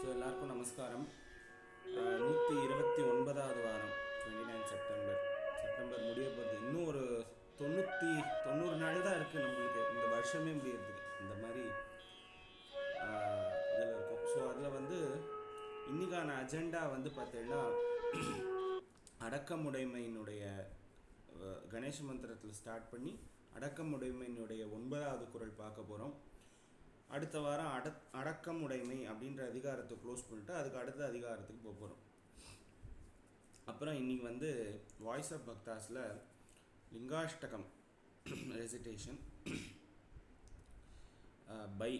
So எல்லாருக்கும் நமஸ்காரம். 129வது வாரம், 29 செப்டம்பர் முடிய போகிறது. இன்னும் ஒரு 90 நாள் தான் இருக்குது நம்மளுக்கு இந்த வருஷமே முடியறதுக்கு. இந்த மாதிரி இதில் இருக்கும். ஸோ அதில் வந்து இன்றைக்கான அஜெண்டா வந்து பார்த்தீங்கன்னா அடக்கமுடைமையினுடைய கணேச மந்திரத்தில் ஸ்டார்ட் பண்ணி அடக்கமுடைமையினுடைய 9வது குறள் பார்க்க போகிறோம். அடுத்த வாரம் அடக்கமுடைமை அப்படின்ற அதிகாரத்தை க்ளோஸ் பண்ணிட்டு அதுக்கு அடுத்த அதிகாரத்துக்கு போக போகிறோம். அப்புறம் இன்றைக்கி வந்து வாய்ஸ் ஆஃப் பக்தாஸில் Lingashtakam recitation by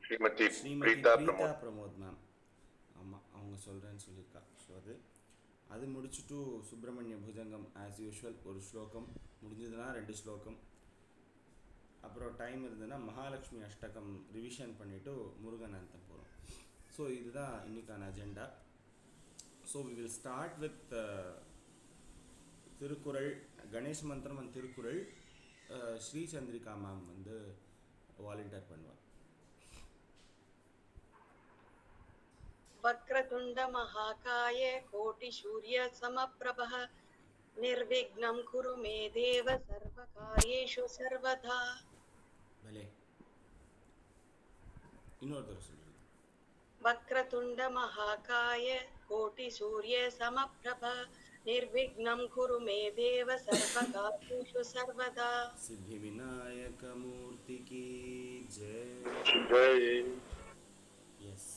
Shrimati Preetha Pramod ma'am. ஆமாம், அவங்க சொல்கிறேன்னு சொல்லியிருக்கா. ஸோ அது முடிச்சுட்டு சுப்பிரமணிய புஜங்கம் ஆஸ் யூஷுவல் ஒரு ஸ்லோகம், முடிஞ்சதுன்னா 2 ஸ்லோகம். அப்புறம் டைம் இருந்ததுன்னா மகாலட்சுமி அஷ்டகம் ரிவிஷன் பண்ணிவிட்டு முருகன் அந்தம் போகிறோம். ஸோ இதுதான் இன்றைக்கான agenda. So we will start with Thirukkural, Ganesh மந்திரம் அண்ட் திருக்குறள். ஸ்ரீ சந்திரிகா மேம் வந்து வாலண்டியர் பண்ணுவார். वक्रतुंड महाकाय कोटि सूर्य समप्रभः निर्विघ्नं कुरु मे देव सर्वकार्येषु सर्वदा. भले இன்னொரு தடவை சொல்லுங்க. वक्रतुंड महाकाय कोटि सूर्य समप्रभः निर्विघ्नं कुरु मे देव सर्वकार्येषु सर्वदा. सिद्धि विनायक मूर्ति की जय. எஸ்,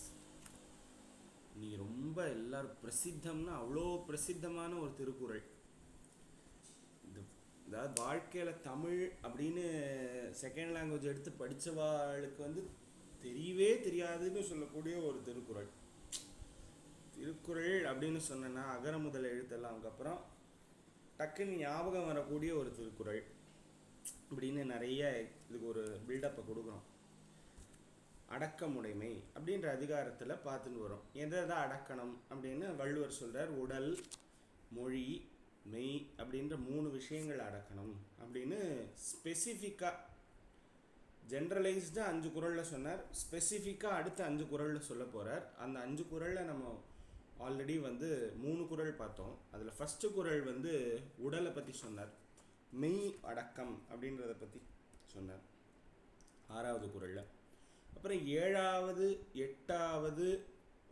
நீ ரொம்ப எல்லாரும் பிரசித்தம்னா அவ்வளோ பிரசித்தமான ஒரு திருக்குறள். அதாவது வாழ்க்கையில் தமிழ் அப்படின்னு செகண்ட் லாங்குவேஜ் எடுத்து படித்தவாளுக்கு வந்து தெரியவே தெரியாதுன்னு சொல்லக்கூடிய ஒரு திருக்குறள். திருக்குறள் அப்படின்னு சொன்னேன்னா அகர முதல் எழுத்தெல்லாம் அதுக்கப்புறம் டக்குன்னு ஞாபகம் வரக்கூடிய ஒரு திருக்குறள் அப்படின்னு நிறைய இதுக்கு ஒரு பில்டப்பை கொடுக்குறோம். அடக்கமுடைமை அப்படின்ற அதிகாரத்தில் பார்த்துன்னு வரும். எதை அடக்கணும் அப்படின்னு வள்ளுவர் சொல்கிறார். உடல், மொழி, மெய் அப்படின்ற 3 விஷயங்கள் அடக்கணும் அப்படின்னு ஸ்பெசிஃபிக்காக ஜென்ரலைஸ்டாக 5 குறளில் சொன்னார். ஸ்பெசிஃபிக்காக அடுத்த 5 குறளில் சொல்ல போகிறார். அந்த 5 குறளில் நம்ம ஆல்ரெடி வந்து 3 குறள் பார்த்தோம். அதில் ஃபஸ்ட்டு குறள் வந்து உடலை பற்றி சொன்னார், மெய் அடக்கம் அப்படின்றத பற்றி சொன்னார் 6வது குறளில். அப்புறம் 7வது 8வது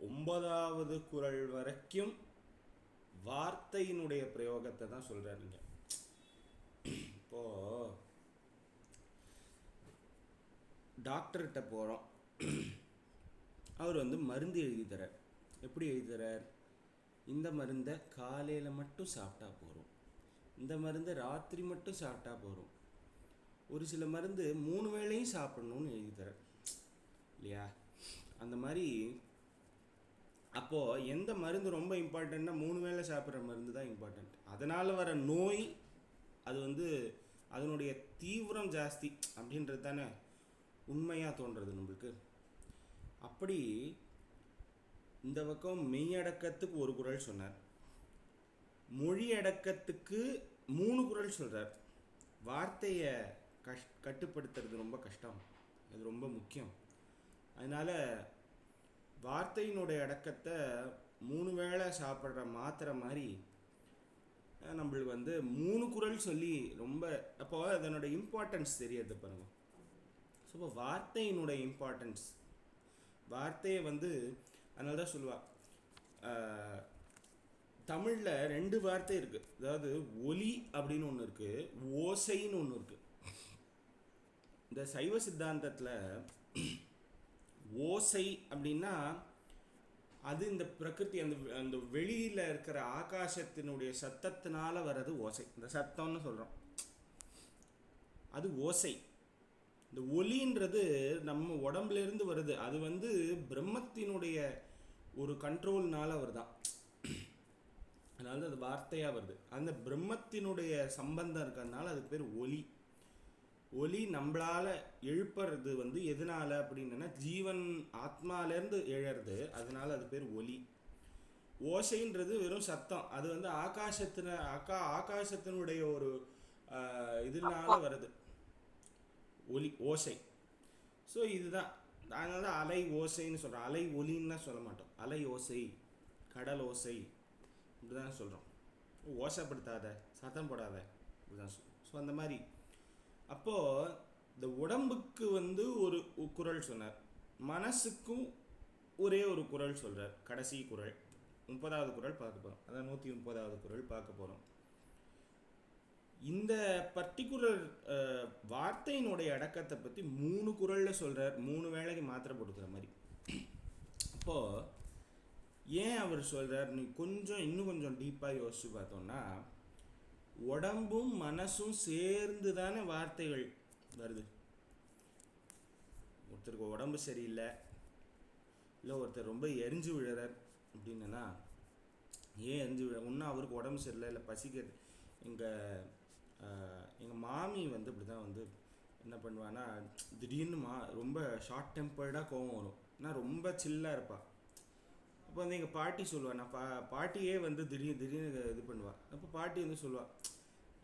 9வது குறள் வரைக்கும் வார்த்தையினுடைய பிரயோகத்தை தான் சொல்கிறாருங்க. இப்போது டாக்டர்கிட்ட போகிறோம், அவர் வந்து மருந்து எழுதி தரார். எப்படி எழுதி தரார்? இந்த மருந்தை காலையில் மட்டும் சாப்பிட்டா போகிறோம், இந்த மருந்தை ராத்திரி மட்டும் சாப்பிட்டா போகிறோம், ஒரு சில மருந்து 3 வேளையும் சாப்பிடணும்னு எழுதி தரார் இல்லையா? அந்த மாதிரி அப்போது எந்த மருந்து ரொம்ப இம்பார்ட்டண்ட்னா 3 வேளை சாப்பிட்ற மருந்து தான் இம்பார்ட்டண்ட். அதனால் வர நோய் அது வந்து அதனுடைய தீவிரம் ஜாஸ்தி அப்படின்றது தானே உண்மையாக தோன்றுறது நம்மளுக்கு. அப்படி இந்த பக்கம் மெய்யடக்கத்துக்கு ஒரு குறள் சொன்னார், மொழி அடக்கத்துக்கு 3 குறள் சொல்கிறார். வார்த்தையை கட்டுப்படுத்துறது ரொம்ப கஷ்டம், அது ரொம்ப முக்கியம். அதனால் வார்த்தையினுடைய அடக்கத்தை 3 வேளை சாப்பிட்ற மாத்திரை மாதிரி நம்மளுக்கு வந்து 3 குறள் சொல்லி ரொம்ப அப்போ அதனோட இம்பார்ட்டன்ஸ் தெரியாது பாருங்கள். ஸோ இப்போ வார்த்தையினுடைய இம்பார்ட்டன்ஸ், வார்த்தையை வந்து அதனால தான் சொல்லுவாள். தமிழில் 2 வார்த்தை இருக்குது. அதாவது ஒலி அப்படின்னு ஒன்று இருக்குது, ஓசைன்னு ஒன்று இருக்குது. இந்த சைவ சித்தாந்தத்தில் ஓசை அப்படின்னா அது இந்த பிரகிருதி அந்த வெளியில் இருக்கிற ஆகாசத்தினுடைய சத்தத்தினால வர்றது ஓசை. இந்த சத்தம்னு சொல்கிறோம், அது ஓசை. இந்த ஒலின்றது நம்ம உடம்புலேருந்து வருது, அது வந்து பிரம்மத்தினுடைய ஒரு கண்ட்ரோல்னால வருதான், அதனால அது வார்த்தையாக வருது. அந்த பிரம்மத்தினுடைய சம்பந்தம் இருக்கிறதுனால அதுக்கு பேர் ஒலி. ஒலி நம்மளால் எழுப்புறது வந்து எதனால் அப்படின்னா ஜீவன் ஆத்மாலேருந்து எழறது, அதனால அது பேர் ஒலி. ஓசைன்றது வெறும் சத்தம், அது வந்து ஆகாசத்தினுடைய ஒரு இதனால வருது ஒலி, ஓசை. ஸோ இதுதான், அதனால தான் அலை ஓசைன்னு சொல்கிறோம். அலை ஒலின்னு சொல்ல மாட்டோம், அலை ஓசை, கடல் ஓசை இப்படி தான் சொல்கிறோம். ஓசைப்படுத்தாத, சத்தம் போடாத இப்படிதான் சொல்கிறோம். ஸோ அந்த மாதிரி அப்போது இந்த உடம்புக்கு ஒரு குறள் சொன்னார், மனசுக்கும் ஒரே ஒரு குறள் சொல்கிறார். கடைசி குறள் 30வது குறள் பார்க்க போகிறோம். அதான் 130வது குறள் பார்க்க போகிறோம். இந்த பர்டிகுலர் வார்த்தையினுடைய அடக்கத்தை பற்றி 3 குறளில் சொல்கிறார், 3 வேளைக்கு மாத்திரை கொடுக்குற மாதிரி. அப்போது ஏன் அவர் சொல்கிறார், நீ இன்னும் கொஞ்சம் டீப்பாக யோசிச்சு பார்த்தோம்னா, உடம்பும் மனசும் சேர்ந்து தானே வார்த்தைகள் வருது. ஒருத்தருக்கு உடம்பு சரியில்லை, இல்லை ஒருத்தர் ரொம்ப எரிஞ்சு விழுறார் அப்படின்னா, ஏன் எரிஞ்சு விழ, ஒன்றும் அவருக்கு உடம்பு சரியில்லை, இல்லை பசிக்கிறது. எங்கள் மாமி இப்படி தான் என்ன பண்ணுவான்னா, திடீர்னு ரொம்ப ஷார்ட் டெம்பர்டாக கோவம் வரும். நான் ரொம்ப சில்லாக இருப்பாள். அப்போ எங்கள் பாட்டி சொல்லுவாள், நான் பாட்டியே திடீர்னு இது பண்ணுவாள். அப்போ பாட்டி சொல்லுவாள்,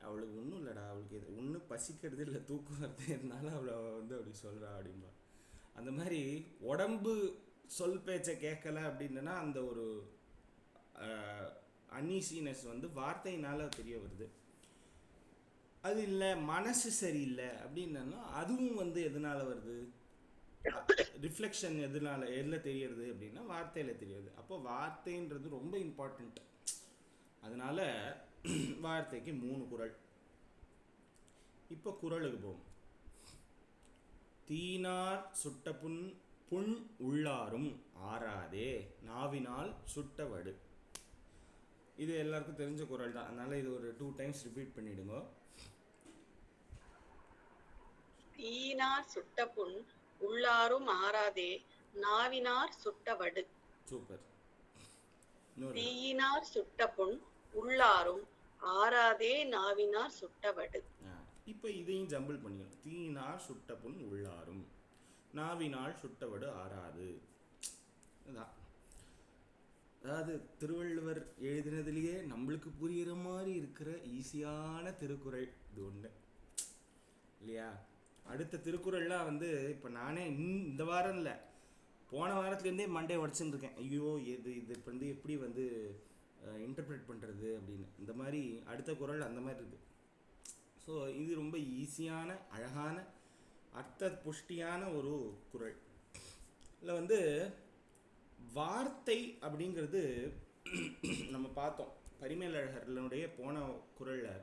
அவளுக்கு ஒன்றும் இல்லைடா, அவளுக்கு இது ஒன்றும் பசிக்கிறது இல்லை, தூக்கம் வருது, இருந்தாலும் அவளை அப்படி சொல்கிறா அப்படின்பா. அந்த மாதிரி உடம்பு சொல் பேச்சை கேட்கல அப்படின்னா அந்த ஒரு அன்ஈசினஸ் வார்த்தையினால் தெரிய வருது. அது இல்லை மனசு சரியில்லை அப்படின்னா அதுவும் எதனால் வருது, ரிஃப்ளெக்ஷன் எதில் தெரியறது அப்படின்னா வார்த்தையில் தெரியாது. அப்போ வார்த்தைன்றது ரொம்ப இம்பார்ட்டண்ட். அதனால வார்த்தைக்கு 3 குறள். இப்போ குறளுக்கு போவோம். தீனார் சுட்ட புண் உள்ளாரும் ஆறாதே, நாவினால் சுட்ட வடு. இது எல்லாருக்கும் தெரிஞ்ச குறள் தான், அதனால இது ஒரு 2 டைம்ஸ் ரிப்பீட் பண்ணிடுங்க. தீனார் சுட்ட புண் உள்ளாரும் ஆறாதே, நாவினார் சுட்ட வடு. சூப்பர். தீயினார் சுட்ட புண் உள்ளாரும் ஆறாதே, நாவினார் சுட்ட வடு. இப்போ இதையும் ஜம்பிள் பண்ணிக்கணும். தீயினார் சுட்ட புண் உள்ளாரும், நாவினால் சுட்டவடு ஆறாது. அதாவது திருவள்ளுவர் எழுதினதுலேயே நம்மளுக்கு புரிகிற மாதிரி இருக்கிற ஈஸியான திருக்குறள் இது ஒன்று இல்லையா? அடுத்த திருக்குறள்லாம் இப்போ நானே இந்த வாரம் இல்லை, போன வாரத்துலேருந்தே மண்டே உடச்சுன்னு இருக்கேன். ஐயோ இது இப்போ எப்படி இன்டர்பிரேட் பண்ணுறது அப்படின்னு. இந்த மாதிரி அடுத்த குறள் அந்த மாதிரி இருக்குது. ஸோ இது ரொம்ப ஈஸியான அழகான அர்த்த புஷ்டியான ஒரு குறள். இதில் வார்த்தை அப்படிங்கிறது நம்ம பார்த்தோம் பரிமேலழகர்களுடைய போன குறளில்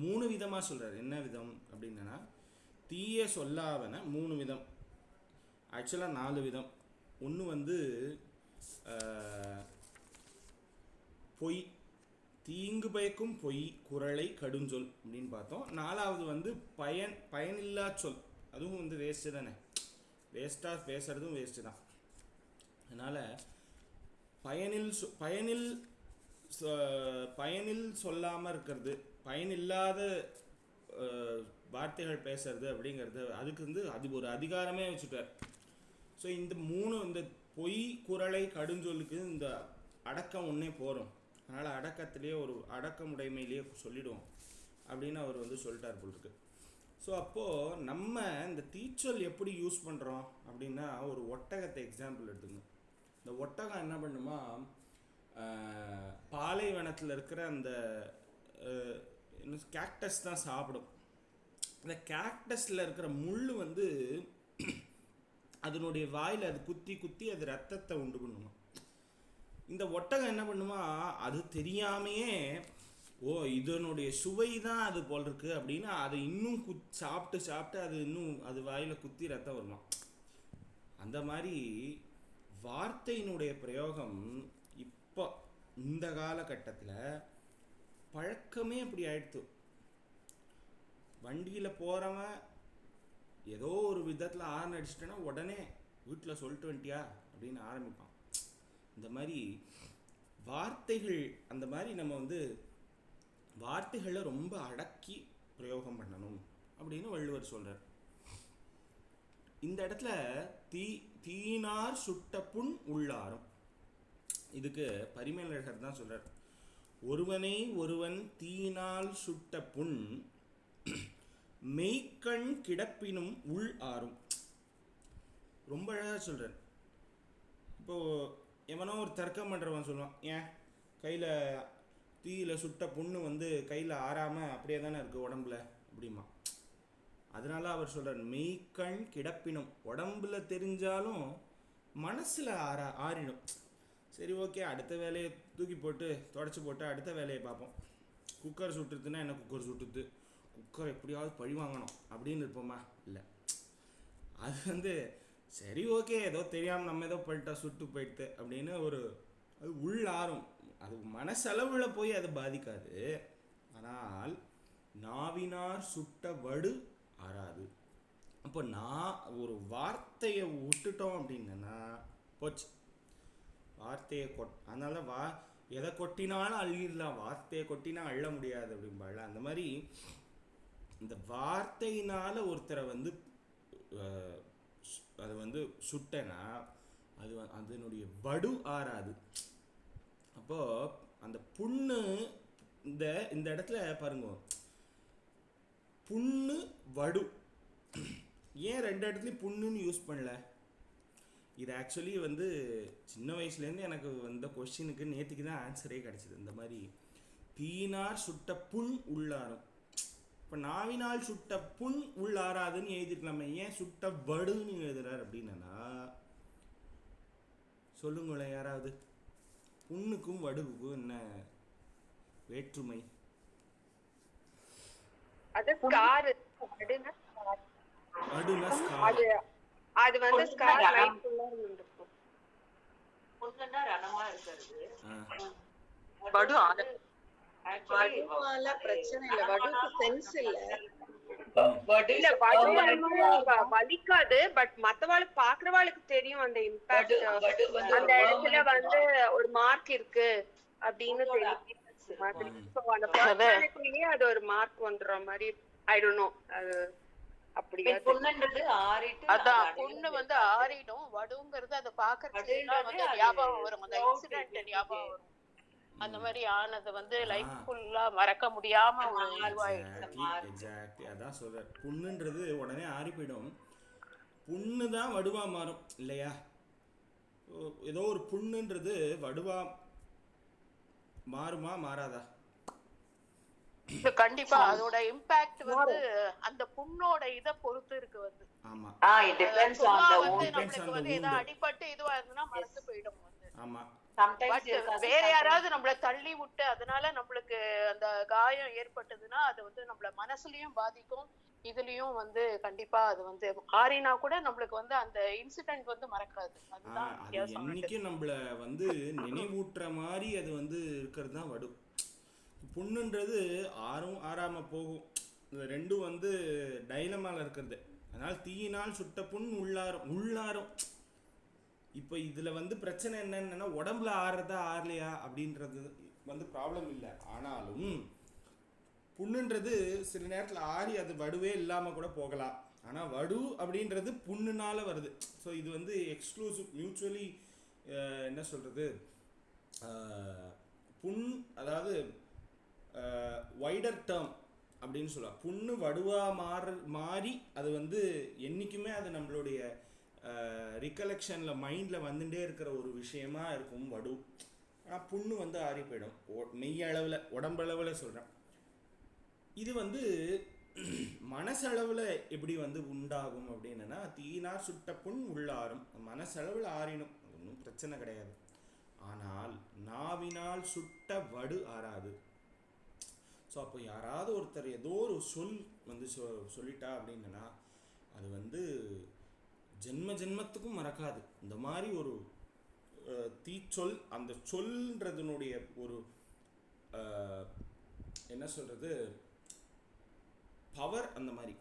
3 விதமாக சொல்கிறார். என்ன விதம் அப்படின்னா, தீய சொல்லாவன 3 விதம், ஆக்சுவலாக 4 விதம். ஒன்று பொய், தீங்கு பயக்கும் பொய், குறளை கடுஞ்சொல் அப்படின்னு பார்த்தோம். 4வது பயனில்லா சொல், அதுவும் வேஸ்ட்டு தானே, வேஸ்ட்டாக பேசுகிறதும் வேஸ்ட்டு தான். அதனால் பயனில் சொல்லாமல் இருக்கிறது, பயனில்லாத வார்த்தைகள் பேசுறது அப்படிங்கிறது அதுக்கு அது ஒரு அதிகாரமே வச்சுட்டார். ஸோ இந்த 3, இந்த பொய், குறளை, கடுஞ்சொல்லுக்கு இந்த அடக்கம் ஒன்றே போகிறோம். அதனால் அடக்கத்திலேயே ஒரு அடக்கமுடைமையிலேயே சொல்லிடுவோம் அப்படின்னு அவர் சொல்லிட்டார் போல் இருக்கு. ஸோ அப்போது நம்ம இந்த தீச்சொல் எப்படி யூஸ் பண்ணுறோம் அப்படின்னா, ஒரு ஒட்டகத்தை எக்ஸாம்பிள் எடுத்துக்கணும். இந்த ஒட்டகம் என்ன பண்ணுமா, பாலைவனத்தில் இருக்கிற அந்த கேக்டஸ் தான் சாப்பிடும். அந்த கேக்டஸில் இருக்கிற முள் அதனுடைய வாயில் அது குத்தி அது ரத்தத்தை உண்டு பண்ணுமா. இந்த ஒட்டகம் என்ன பண்ணுமா, அது தெரியாமையே இதனுடைய சுவை தான் அது போல் இருக்கு அப்படின்னு அதை இன்னும் சாப்பிட்டு அது இன்னும் அது வாயில் குத்தி ரத்தம் வருமா. அந்த மாதிரி வார்த்தையினுடைய பிரயோகம் இப்போ இந்த காலகட்டத்தில் பழக்கமே அப்படி ஆயிடுத்து. வண்டியில் போகிறவன் ஏதோ ஒரு விதத்தில் ஆர்ன் அடிச்சிட்டேன்னா உடனே வீட்டில் சொல்லிட்டு வந்துட்டியா அப்படின்னு ஆரம்பிப்பான். இந்த மாதிரி வார்த்தைகள், அந்த மாதிரி நம்ம வார்த்தைகளை ரொம்ப அடக்கி பிரயோகம் பண்ணணும் அப்படின்னு வள்ளுவர் சொல்கிறார். இந்த இடத்துல தீனார் சுட்ட புண் உள்ளாரும், இதுக்கு பரிமேலழகர் தான் சொல்கிறார். ஒருவனை ஒருவன் தீயினால் சுட்ட புண் மெய்க்கண் கிடப்பினும் உள் ஆறும். ரொம்ப அழகாக சொல்கிறார். இப்போது எவனோ ஒரு தர்க்கம் பண்ணுறவன் சொல்லுவான், ஏன் கையில் தீயில் சுட்ட புண்ணு வந்து கையில் ஆறாமல் அப்படியே தானே இருக்குது உடம்புல அப்படிமா. அதனால அவர் சொல்கிறார், மெய்க்கண் கிடப்பினும், உடம்புல தெரிஞ்சாலும் மனசில் ஆறிடும். சரி ஓகே, அடுத்த வேலையை தூக்கி போட்டு தொடச்சி போட்டு அடுத்த வேலையை பார்ப்போம். குக்கர் சுட்டுறதுன்னா என்ன, குக்கர் சுட்டுது, குக்கர் எப்படியாவது பழி வாங்கணும் அப்படின்னு இருப்போமா? இல்லை, அது வந்து சரி ஓகே ஏதோ தெரியாமல் நம்ம ஏதோ பண்ணிட்டா சுட்டு போயிட்டு அப்படின்னு ஒரு அது உள்ளாரும். அது மனசளவில் போய் அது பாதிக்காது. ஆனால் நாவினார் சுட்ட வடு ஆறாது. அப்போ நான் ஒரு வார்த்தையை விட்டுட்டோம் அப்படின்னா போச்சு, வார்த்தையை அதனால எதை கொட்டினாலும் அள்ளிடலாம், வார்த்தையை கொட்டினா அள்ள முடியாது அப்படிம்பாள். அந்த மாதிரி இந்த வார்த்தையினால் ஒருத்தரை வந்து அது வந்து சுட்டனா அது அதனுடைய வடு ஆறாது. அப்போது அந்த புண்ணு இந்த இந்த இடத்துல பாருங்க, புண்ணு வடு ஏன் ரெண்டு இடத்துலையும் புண்ணுன்னு யூஸ் பண்ணல? இது ஆக்சுவலி வந்து சின்ன வயசுலேருந்து எனக்கு வந்த கொஸ்டினுக்கு நேற்றுக்கு தான் ஆன்சரே கிடச்சிது. இந்த மாதிரி தீயினார் சுட்ட புண் உள்ளாரும். இப்போ நாவினால் சுட்ட புண் உள்ளாராதுன்னு எழுதிருக்கலாமே, ஏன் சுட்ட வடுன்னு எழுதுறாரு அப்படின்னா சொல்லுங்களேன் யாராவது, புண்ணுக்கும் வடுவுக்கும் என்ன வேற்றுமை? அது ஸ்கார், வடுனா ஸ்கார், அது வந்து ஸ்கார் லைஃப்ல இருக்கும். பொண்ணுன்னா ரணமா இருக்கிறது. வடு வடுவால பிரச்சனை இல்ல, வடுக்கு சென்ஸ் இல்ல. இல்ல வடு வலிக்காது, பட் மத்தவாளுக்கு பாக்குறவாளுக்கு தெரியும் அந்த இம்பாக்ட். அந்த இடத்துல வந்து ஒரு மார்க் இருக்கு அப்படின்னு தெரியும். அந்த பர்சனாலிட்டிலேயே அது ஒரு மார்க் வந்துற மாதிரி. ஐ டோன்ட் நோ, அது அப்படியே புண்ணுன்றது ஆறிட்டு, அதான் புண்ணு வந்து ஆறிடும். வடுங்கிறது அதை பாக்குறதுக்கு வந்து ஞாபகம் வரும், அந்த இன்சிடென்ட் ஞாபகம் வரும். அந்த மாதிரி ஆனது வந்து லைஃப் ஃபுல்லா மறக்க முடியாம ஒரு எக்ஸாக்ட்லி அதான் சொல்றேன். புண்ணுன்றது உடனே ஆறி போயிடும், புண்ணு தான் வடுவா மாறும் இல்லையா? ஏதோ ஒரு புண்ணுன்றது வடுவா மாறுமா மாறாதா? கண்டிப்பா அதோட இம்பாக்ட் வந்து அந்த புண்ணோட இத பொறுத்து இருக்கு வந்து. ஆமா, it depends on the wound. நமக்கு வந்து ஏதோ அடிபட்டு இதுவா இருந்ததுன்னா மறந்து போயிடும் வந்து. ஆமா, வேற யாராவது நம்மள தள்ளி விட்டு அதனால நம்மளுக்கு அந்த காயம் ஏற்பட்டதுன்னா அது வந்து நம்மள மனசுலயும் பாதிக்கும், இதுலயும் வந்து கண்டிப்பா அது வந்து ஆறினா கூட நம்மளுக்கு வந்து அந்த இன்சிடென்ட் வந்து மறக்காது. அதுதான் என்னைக்கும் நம்மள வந்து நினைவூட்டுற மாதிரி அது வந்து இருக்கிறது தான் வடு. புண்ணுன்றது ஆறாம போகும். இந்த ரெண்டும் வந்து டைலமால இருக்கிறது. அதனால தீயினால் சுட்ட புண் உள்ளாரும். இப்போ இதில் வந்து பிரச்சனை என்னன்னா உடம்புல ஆறுறதா ஆறலையா அப்படின்றது வந்து ப்ராப்ளம் இல்லை. ஆனாலும் புண்ணுன்றது சில நேரத்தில் ஆறி அது வடுவே இல்லாமல் கூட போகலாம். ஆனால் வடு அப்படின்றது புண்ணுனால வருது. ஸோ இது வந்து எக்ஸ்க்ளூசிவ், மியூச்சுவலி என்ன சொல்கிறது, புண் அதாவது வைடர் டேர்ம் அப்படின்னு சொல்லலாம். புண்ணு வடுவாக மாறி அது வந்து என்றைக்குமே அது நம்மளுடைய ரிகலெக்ஷனில் மைண்டில் வந்துட்டே இருக்கிற ஒரு விஷயமா இருக்கும் வடு. ஆனால் புண்ணு வந்து ஆறி போயிடும் மெய்யளவில், உடம்பளவில் சொல்கிறேன். இது வந்து மனசளவில் எப்படி வந்து உண்டாகும் அப்படின்னா, தீயினார் சுட்ட புண் உள்ளாரும், மனசளவில் ஆறினும், ஒன்றும் பிரச்சனை கிடையாது. ஆனால் நாவினால் சுட்ட வடு ஆறாது. ஸோ அப்போ யாராவது ஒருத்தர் ஏதோ ஒரு சொல் வந்து சொல்லிட்டா அப்படின்னா அது வந்து ஜென்ம ஜென்மத்துக்கும் மறக்காது. இந்த மாதிரி ஒரு தீச்சொல், அந்த சொல்ன்றதுனுடைய ஒரு என்ன சொல்கிறது பவர் அந்த மாதிரி.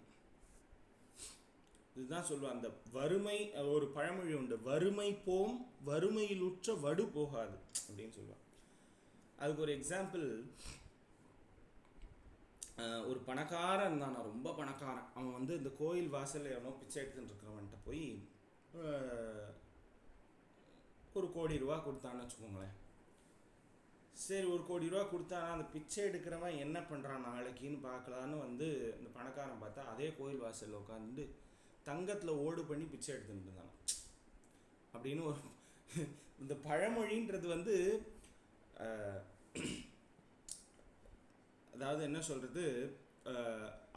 இதுதான் சொல்லுவாங்க, அந்த வறுமை, ஒரு பழமொழி உண்டு, வறுமை போம் வறுமையில் உற்ற வடு போகாது அப்படின்னு சொல்லுவாங்க. அதுக்கு ஒரு எக்ஸாம்பிள், ஒரு பணக்காரன் இருந்தான், நான் ரொம்ப பணக்காரன். அவன் வந்து இந்த கோயில் வாசலில் எவனோ பிச்சை எடுத்துட்டு இருக்கிறவன்ட்ட போய் 1 கோடி ரூபா கொடுத்தான்னு வச்சுக்கோங்களேன். சரி 1 கோடி ரூபா கொடுத்தானா அந்த பிச்சை எடுக்கிறவன் என்ன பண்ணுறான் நாளைக்குன்னு பார்க்கலான்னு வந்து இந்த பணக்காரன் பார்த்தா அதே கோயில் வாசலில் உட்காந்து தங்கத்தில் ஓடு பண்ணி பிச்சை எடுத்துட்டு இருந்தான். அப்படின்னு ஒரு இந்த பழமொழின்றது வந்து அதாவது என்ன சொல்றது,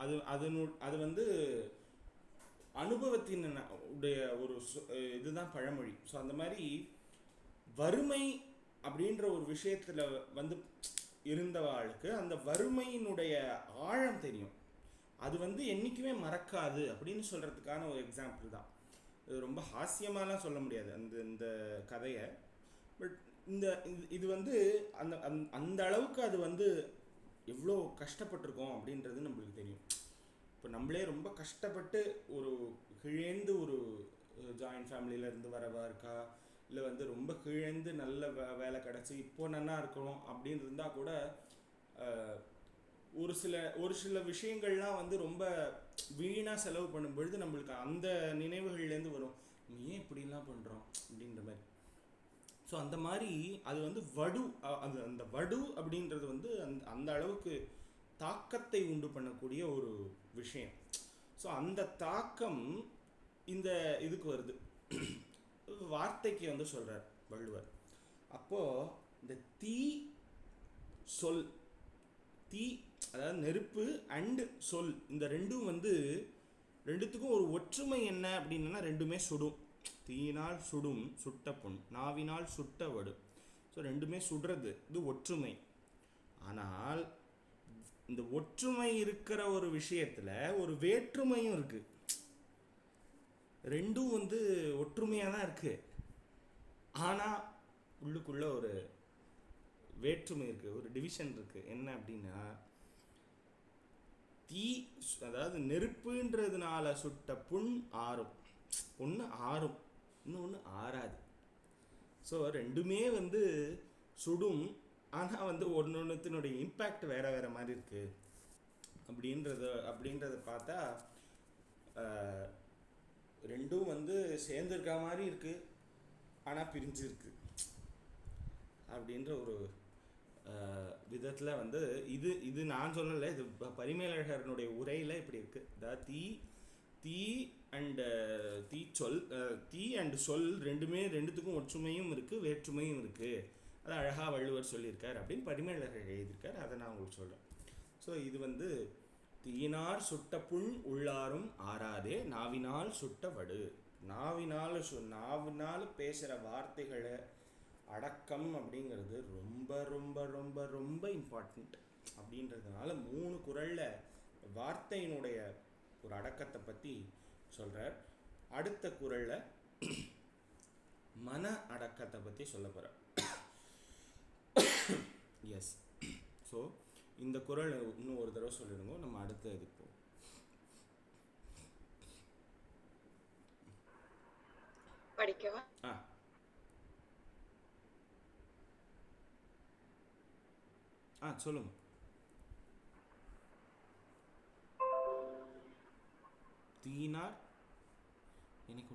அது அது வந்து அனுபவத்தின் உடைய ஒரு இதுதான் பழமொழி. ஸோ அந்த மாதிரி வறுமை அப்படின்ற ஒரு விஷயத்துல வந்து இருந்தவாளுக்கு அந்த வறுமையினுடைய ஆழம் தெரியும். அது வந்து என்றைக்குமே மறக்காது அப்படின்னு சொல்கிறதுக்கான ஒரு எக்ஸாம்பிள் தான். இது ரொம்ப ஹாஸ்யமாலாம் சொல்ல முடியாது அந்த இந்த கதையை. பட் இது வந்து அந்த அந்த அளவுக்கு அது வந்து எவ்வளோ கஷ்டப்பட்டிருக்கோம் அப்படின்றது நம்மளுக்கு தெரியும். இப்போ நம்மளே ரொம்ப கஷ்டப்பட்டு ஒரு கீழேந்து ஒரு ஜாயிண்ட் ஃபேமிலியிலேருந்து வரவா இருக்கா, இல்லை வந்து ரொம்ப கீழேந்து நல்ல வேலை கிடச்சி இப்போ நல்லா இருக்கணும் அப்படின்னு இருந்தால் கூட ஒரு சில விஷயங்கள்லாம் வந்து ரொம்ப வீணாக செலவு பண்ணும் பொழுது நம்மளுக்கு அந்த நினைவுகள்லேருந்து வரும், ஏன் இப்படிலாம் பண்ணுறோம் அப்படின்ற மாதிரி. ஸோ அந்த மாதிரி அது வந்து அந்த வடு அப்படின்றது வந்து அந்த அளவுக்கு தாக்கத்தை உண்டு பண்ணக்கூடிய ஒரு விஷயம். ஸோ அந்த தாக்கம் இந்த இதுக்கு வருது. வார்த்தைக்கு வந்து சொல்கிறார் வள்ளுவர். அப்போது இந்த தீ சொல், தீ அதாவது நெருப்பு அண்டு சொல், இந்த ரெண்டும் வந்து ரெண்டுத்துக்கும் ஒரு ஒற்றுமை என்ன அப்படின்னா ரெண்டுமே சுடும். தீயினால் சுடும் சுட்ட புண், நாவினால் சுட்ட வடு. ஸோ ரெண்டுமே சுடுறது, இது ஒற்றுமை. ஆனால் இந்த ஒற்றுமை இருக்கிற ஒரு விஷயத்தில் ஒரு வேற்றுமையும் இருக்குது. ரெண்டும் வந்து ஒற்றுமையாக தான் இருக்குது, ஆனால் உள்ளுக்குள்ள ஒரு வேற்றுமை இருக்குது, ஒரு டிவிஷன் இருக்குது. என்ன அப்படின்னா தீ அதாவது நெருப்புன்றதுனால சுட்ட புண் ஆறும், ஒன்று ஆறும், இன்னொன்று ஆறாது. ஸோ ரெண்டுமே வந்து சுடும், ஆனால் வந்து ஒன்னொன்னுத்தினுடைய இம்பேக்ட் வேறு வேறு மாதிரி இருக்குது அப்படின்றத பார்த்தா ரெண்டும் வந்து சேர்ந்துருக்க மாதிரி இருக்குது, ஆனால் பிரிஞ்சிருக்கு அப்படின்ற ஒரு விதத்தில் வந்து இது நான் சொல்லலை, இது பரிமேலழகரனுடைய உரையில் இப்படி இருக்குது. அதாவது தீ அண்ட் தீ அண்ட் சொல் ரெண்டுத்துக்கும் ஒற்றுமையும் இருக்குது வேற்றுமையும் இருக்குது. அது அழகாக வள்ளுவர் சொல்லியிருக்கார் அப்படின்னு பரிமேலழகர் எழுதியிருக்கார். அதை நான் உங்களுக்கு சொல்கிறேன். ஸோ இது வந்து தீயினார் சுட்ட புண் உள்ளாரும் ஆறாதே நாவினால் சுட்ட வடு. நாவினால் பேசுகிற வார்த்தைகளை அடக்கம் அப்படிங்கிறது ரொம்ப ரொம்ப ரொம்ப ரொம்ப இம்பார்ட்டண்ட். அப்படின்றதுனால 3 குறளில் வார்த்தையினுடைய ஒரு அடக்கத்தை பற்றி சொல்கிறார். அடுத்த குறளில் மன அடக்கத்தை பற்றி சொல்ல போகிறார். எஸ். ஸோ இந்த குறள் இன்னும் ஒரு தடவை சொல்லிடுங்க, நம்ம அடுத்த இதுக்கு போவோம். படிக்கவா? சொல்லுங்க.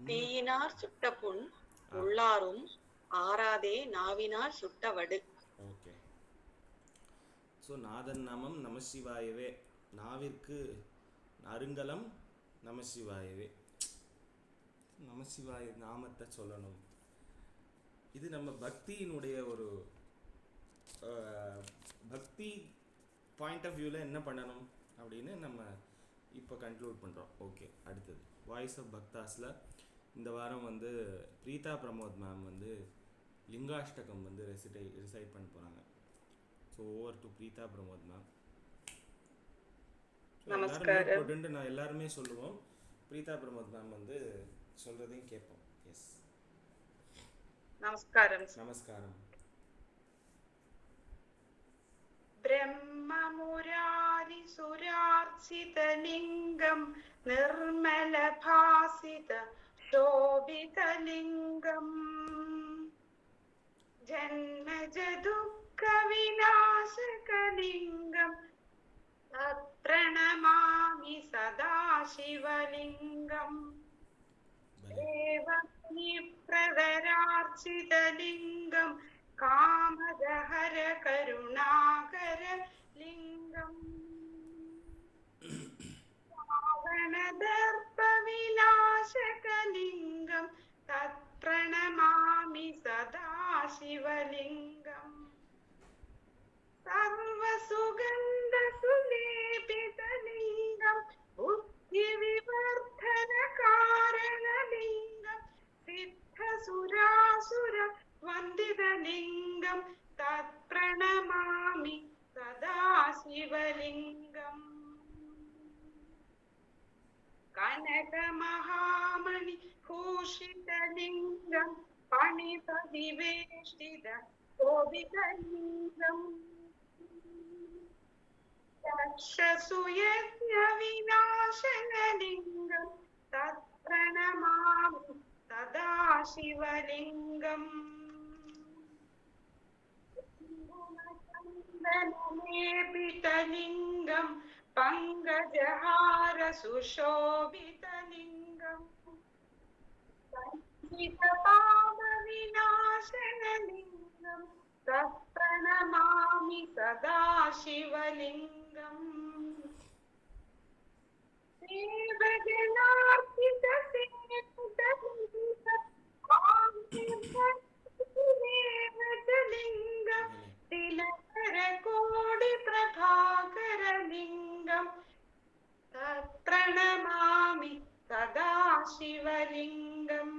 தீயினார் சுட்ட புண் உள்ளாரும் ஆறாதே நாவினார் சுட்ட வடு. ஓகே. ஸோ நாதன் நாமம் நமசிவாயவே, நாவிற்கு அருங்கலம் நமசிவாயவே. நமசிவாய நாமத்தை சொல்லணும். இது நம்ம பக்தியினுடைய ஒரு பக்தி பாயிண்ட் ஆஃப் வியூவில் என்ன பண்ணணும் அப்படின்னு நம்ம இப்போ கன்க்ளூட் பண்ணுறோம். ஓகே, அடுத்தது வாய்ஸ் ஆஃப் பக்தாஸில் இந்த வாரம் வந்து பிரீதா பிரமோத் மேம் வந்து லிங்காஷ்டகம் வந்து ரிசைட் பண்ண போகிறாங்க. So over to Preetha Pramod ma'am. எல்லாரும் நான் எல்லாருமே சொல்லுவோம், பிரீதா பிரமோத் மேம் வந்து சொல்கிறதையும் கேட்போம். எஸ். நமஸ்காரம். நமஸ்காரம். ब्रह्ममुरारि सुरार्चितलिङ्गं निर्मलभासित शोभितलिङ्गं जन्मजदुःखविनाशकलिङ्गं तत्प्रणमामि सदा शिवलिङ्गं देवनिप्रदरार्चितलिङ्गं कामदहर करुणाकर लिंगम पावनदर्प विनाशक लिंगम तत्प्रणमा शिवलिङ्गम् सर्वसुगन्धसुलेपितलिङ्गम् बुद्धिविवर्धनकारणलिङ्गम् सिद्धसुरासुर वन्दितलिङ्गम् तत्प्रणमामि सदा शिवलिङ्गम् कनकमहामणि भूषितलिङ्गम् पणितविवेष्टित शोभितलिङ्गम् दक्षसुयज्ञविनाशनलिङ्गम् तत्प्रणमामि सदा शिवलिङ्गम् चन्दनलेपितलिङ्गम् पङ्कजहार सुशोभितलिङ्गम् संस्कृतपापविनाशनलिङ्गम् तत्प्रणमामि सदा शिवलिङ्गम् देवजनार्पितलिङ्गम् तिलकरकोटिप्रभाकरलिङ्गम् तत्प्रणमामि सदा शिवलिङ्गम्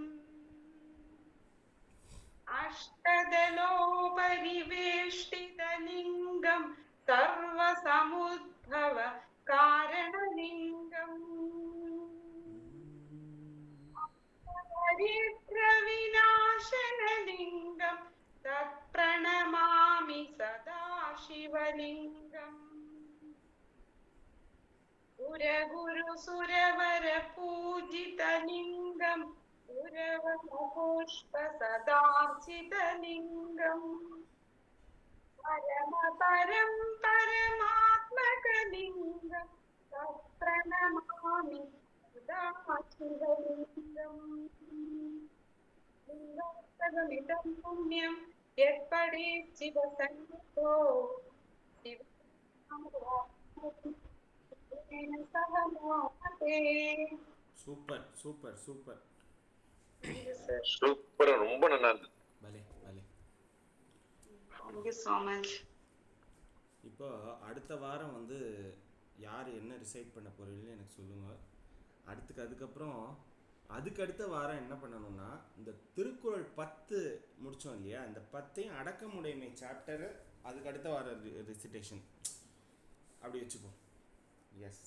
अष्टदलोपरिवेष्टितलिङ्गम् सर्वसमुद्भव कारणलिङ्गम् दरिद्रविनाशनलिङ्गम् तत्प्रणमामि सदा शिवलिङ्गम् सुरगुरुसुरवरपूजितलिङ्गम् पुष्पसदार्चितलिङ्गम् परमपरं परमात्मकलिङ्गम् तत्प्रणमामि सदा शिवलिङ्गम् लिङ्गस्तगमिदं पुण्यं यत्पठेत् शिवसन्निधौ शिवेन सह मोहते. சூப்பர் சூப்பர் சூப்பர் சூப்பரா, ரொம்ப நல்லா இருந்தது. பலே பலே. Thank you so much. இப்போ அடுத்த வாரம் வந்து யார் என்ன ரிசைட் பண்ண போறீங்கன்னு எனக்கு சொல்லுங்க. அதுக்கப்புறம் அதுக்கு அடுத்த வாரம் என்ன பண்ணணும்னா இந்த திருக்குறள் 10 முடிச்சோம் இல்லையா, அந்த 10ஐயும் அடக்கமுடைமை சாப்டர் அதுக்கு அடுத்த வாரம் ரிசிட்டேஷன் அப்படி வச்சுப்போம். எஸ்.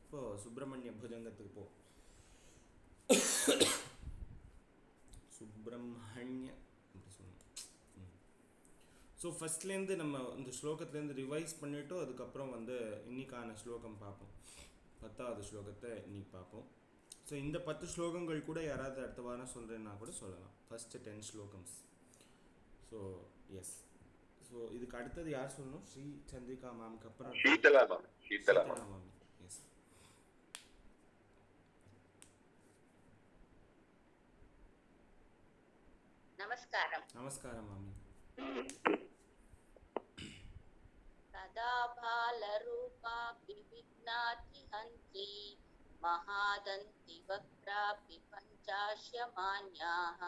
இப்போ சுப்பிரமணிய புஜங்கத்துக்கு போ. சுப்பிரமணிய அப்படி சொல்லணும். ஸோ ஃபஸ்ட்லேருந்து நம்ம இந்த ஸ்லோகத்துலேருந்து ரிவைஸ் பண்ணிவிட்டு அதுக்கப்புறம் வந்து இன்னைக்கான ஸ்லோகம் பார்ப்போம். 10வது ஸ்லோகத்தை இன்னைக்கு பார்ப்போம். ஸோ இந்த 10 ஸ்லோகங்கள் கூட யாராவது அடுத்த வாரம் சொல்கிறேன்னா கூட சொல்லலாம். ஃபஸ்ட்டு 10 ஸ்லோகம்ஸ். So yes. ஸோ இதுக்கு அடுத்தது யார் சொல்லணும்? ஸ்ரீ சந்திரிகா மேம்க்கு அப்புறம் சீதலா மேம். எஸ். நமஸ்காரம். நமஸ்காரம் மாமி. சதா பாலரூபாபி விக்னாதி ஹந்தி மகாதந்தி வக்ராபி பஞ்சாஷ்யமான்யாः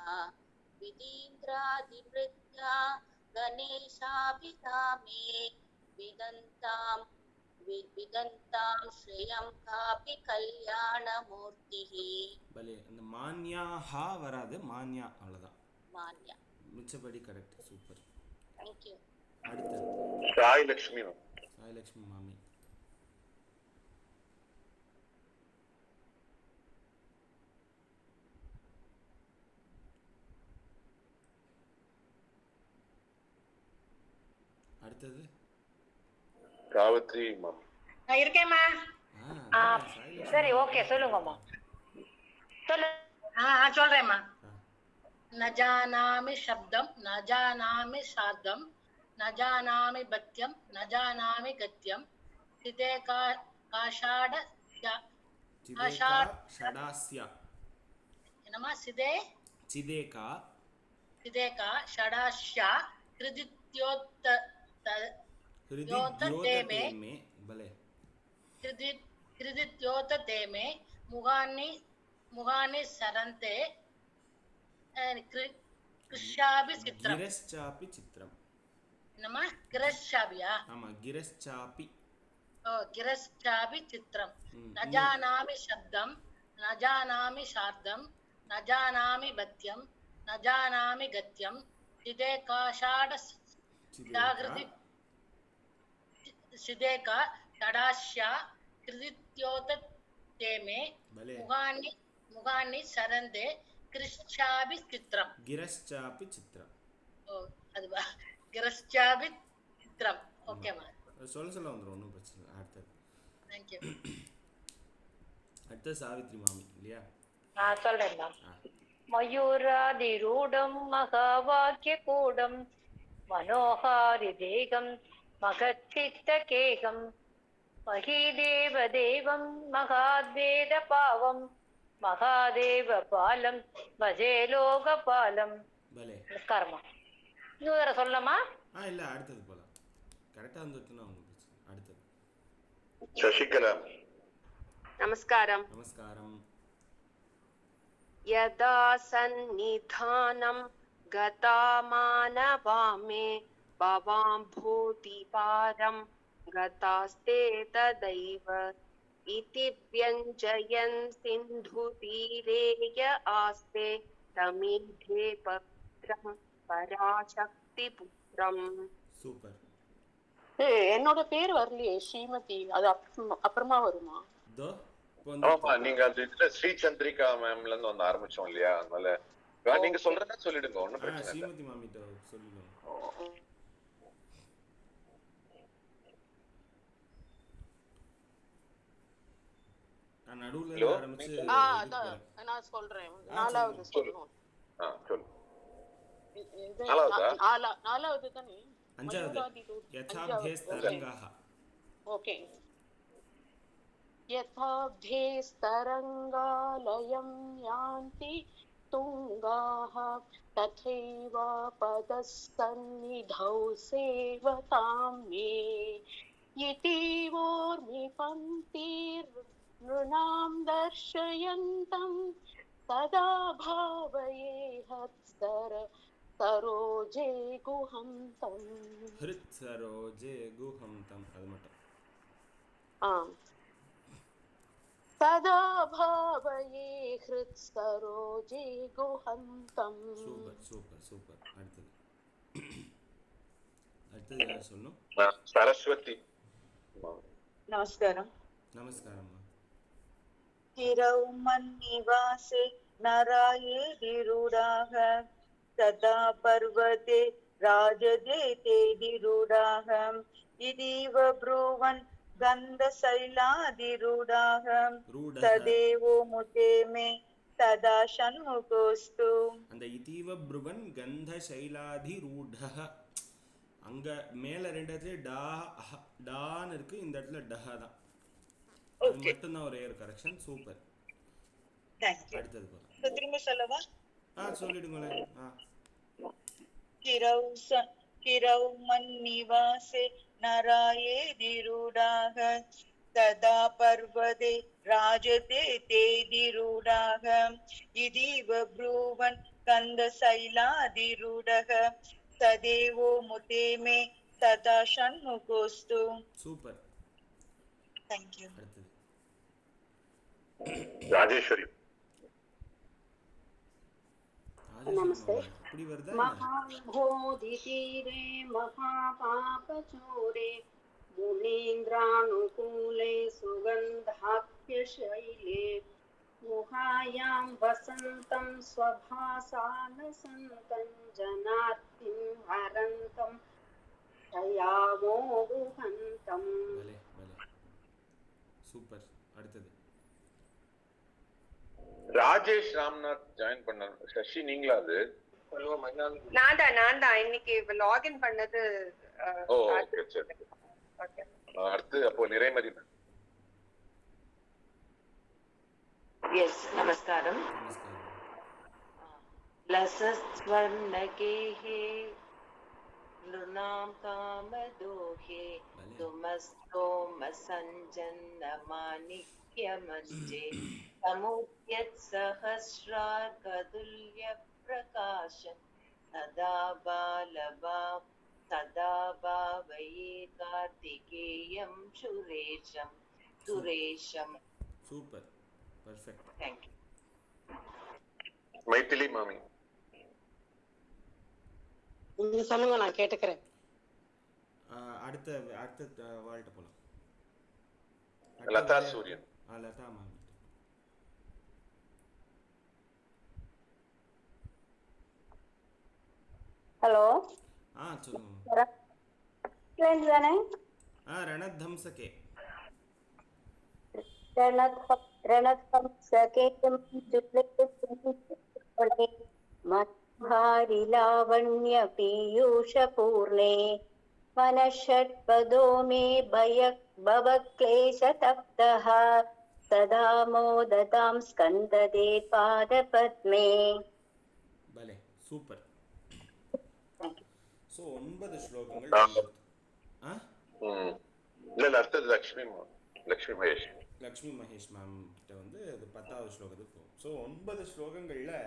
விதீந்திராதிவ்ருத்யா கணேசாபிதாமே விதந்தாம் ஸ்ரேயம் காபி கல்யாணமூர்த்திஹி. பலே. அந்த மான்யாஹா வராது, மான்யா அவ்வளோதான். மான்யா. மிச்சபடி கரெக்ட். சூப்பர். தேங்க்யூ. அடுத்தது சாய் லட்சுமி மேம். சாய்லக்ஷ்மி மாமி. அடுத்தது காவத்ரி மேம். நான் இருக்கேம்மா. சரி, ஓகே, சொல்லுங்கம்மா. சொல்லு. சொல்றேம்மா. न जानामि शब्दं न जानामि सार्धं न जानामि भक्त्यं न जानामि गत्यं सिते काषाढ ஷடாஸ்யா. என்னமா? சிதே சிதேகா சிதேகா ஷடாஷ்யா கிருதித்யோத்த ஹிருதித்யோததேமே. பலே. கிருதித்யோத்த தேமே முகானி சரந்தே கிருஷ்யாபி சித்திரம் गिरश्चापि चित्रम् என்னம்மா கிரஷ்யாபியா ஆமா गिरश्चापि ஓ கிரஷ்யாபி சித்திரம் ம், ந ஜானாமி சப்தம் ந ஜானாமி சார்தம் ந ஜானாமி பத்யம் ந ஜானாமி கத்யம் சிதேகாஷாட ஜாகிருதி சிதேகா ஷடாஷ்யா கிருதித்யோத தேமே भले முகானி சரந்தே கிருஷ்யாபி சித்திரம் गिरश्चापि चित्रम् ஓ அதுவா கிரஷ்யாபி சித்திரம் ஓகேம்மா சொல்ல வந்துடும் ஒன்றும் பிரச்சனை இல்லை. அடுத்தது தேங்க்யூ அடுத்தது சாவித்ரி மாமி இல்லையா? நான் சொல்றேன் ஆ மயூராதிரூடம் மகாவாக்கியகூடம் மனோஹாரிதேகம் மகச்சித்தகேகம் மகீதேவதேவம் மகாத்வேதபாவம் மகாதேவபாலம் பஜே லோகபாலம். பலே நமஸ்காரமா. இன்னும் வேற சொல்லலாமா? இல்லை அடுத்தது போகலாம். கரெக்டாக வந்துட்டுன்னா ஒன்றும் பிரச்சனை. அடுத்தது சசிகலா. நமஸ்காரம். நமஸ்காரம். यदा सन्निधानं गतामानवामे भवाम्भूति पारं गतास्ते तदैव इति व्यञ्जयन् सिन्धुतीरे य आस्ते तमीढे पत्रं पराशक्तिपुत्रम्. சூப்பர். என்னோட பேர் வரலையே ஸ்ரீமதி, அது அப்புறமா வருமா? இதோ ஆமா நீங்க அந்த இதுல ஸ்ரீ சந்திரிகா மேம்ல இருந்து வந்து ஆரம்பிச்சோம் இல்லையா, அதனால நீங்க சொல்றதா சொல்லிடுங்க, ஒண்ணும் பிரச்சனை இல்லை. ஸ்ரீமதி மாமிட்ட சொல்லுங்க. நான் நடுவுல ஆரம்பிச்சு நான் சொல்றேன். நாலாவது சொல்லணும். சொல்லு. நாலாவது தானே? அஞ்சாவது யதாப்தேஸ்தரங்காஹ. ஓகே. यथाभ्यस्तरङ्गालयं यान्ति तुङ्गाः तथैवापदस्सन्निधौ सेवतां मे इतीवोर्मिपङ्क्तिर्नृणां दर्शयन्तं तदा भावये हत्सरोजे गुहं तम्. ஹிருத்சரோஜே குஹம் தம். அது மட்டும். ஆம். तदा भावये हृत्सरोजे गुहन्तं. Super super super. அடுத்தது யார் சொல்லணும்? சரஸ்வதி. நமஸ்காரம். நமஸ்காரம்மா. गिरौ मन्निवासे नरायेधिरूढाः तदा पर्वते राजदेतेधिरूढाः इदीव ब्रुवन् गन्धशैलाधिरूढाः तदेवो मुते मे तदा षण्मुखोऽस्तु. அந்த இதீவ ப்ருவன் கந்த சைலாதி ரூடஹ, அங்க மேல ரெண்டு இடத்துல டான்னு இருக்கு, இந்த இடத்துல டஹ தான். அது மட்டும்தான் ஒரே ஒரு கரெக்ஷன். சூப்பர். அடுத்தது போலாம். திரும்ப சொல்லவா? சொல்லிடுங்களேன். गिरौ मन्निवासे नरायेधिरूढाः तदा पर्वते राजते तेधिरूढाः इदीव ब्रुवन् गन्धशैलाधिरूढः तदेवो मुते मे तदा षण्मुखोऽस्तु. சூப்பர். Thank you. அடுத்தது ராஜேஸ்வரி. नमस्ते. இப்படி வருதா? महाघोधितीरे महापापचूरे मुनीन्द्रानुकूले सुगन्धाख्यशैले गुहायां वसन्तं स्वभासालसन्तं जनार्तिं हरन्तं शयामो गुहन्तं. பலே பலே. சூப்பர். அடுத்தது ராஜேஷ் ராம்நாத் ஜாயின் பண்ண. சசி நீங்களா? அது நான் தான் இன்னைக்கு லாகின் பண்ணது. ஓ ஓகே சரி. அடுத்து அப்போ நிறைமதி. Yes, நமஸ்காரம். நமஸ்காரம். लसस्वर्णगेहे नृणां कामदोहे तुमस्तोमसञ्जन्नमाणिक्यमञ्जे समुद्यत्सहस्रार्कतुल्य प्रकाश सदा सदा भावये कार्तिकेयं सुरेशम्. Super, perfect. Thank you. Maithili மாமி. நீங்க சொல்லுங்க, நான் கேட்டுக்கிறேன். அடுத்த வாழ்கிட்ட போகலாம். லதா சூரியன். லதா மாமி. ஹலோ, சொல்லுங்க. தானே? ரணத்ஹம்சகே. லாவண்ய பீயூஷ பூர்ணே मनषट्पदो मे भवक्लेशतप्तः सदा मोदतां स्कन्ददे पादपद्मे. பலே, சூப்பர். சோ 9 ஸ்லோகங்கள். இல்ல அடுத்தது லக்ஷ்மி மகேஷ். லக்ஷ்மி மகேஷ் மேம் கிட்ட வந்து அது 10வது ஸ்லோகத்துக்கு போகும். ஸோ 9 ஸ்லோகங்களில்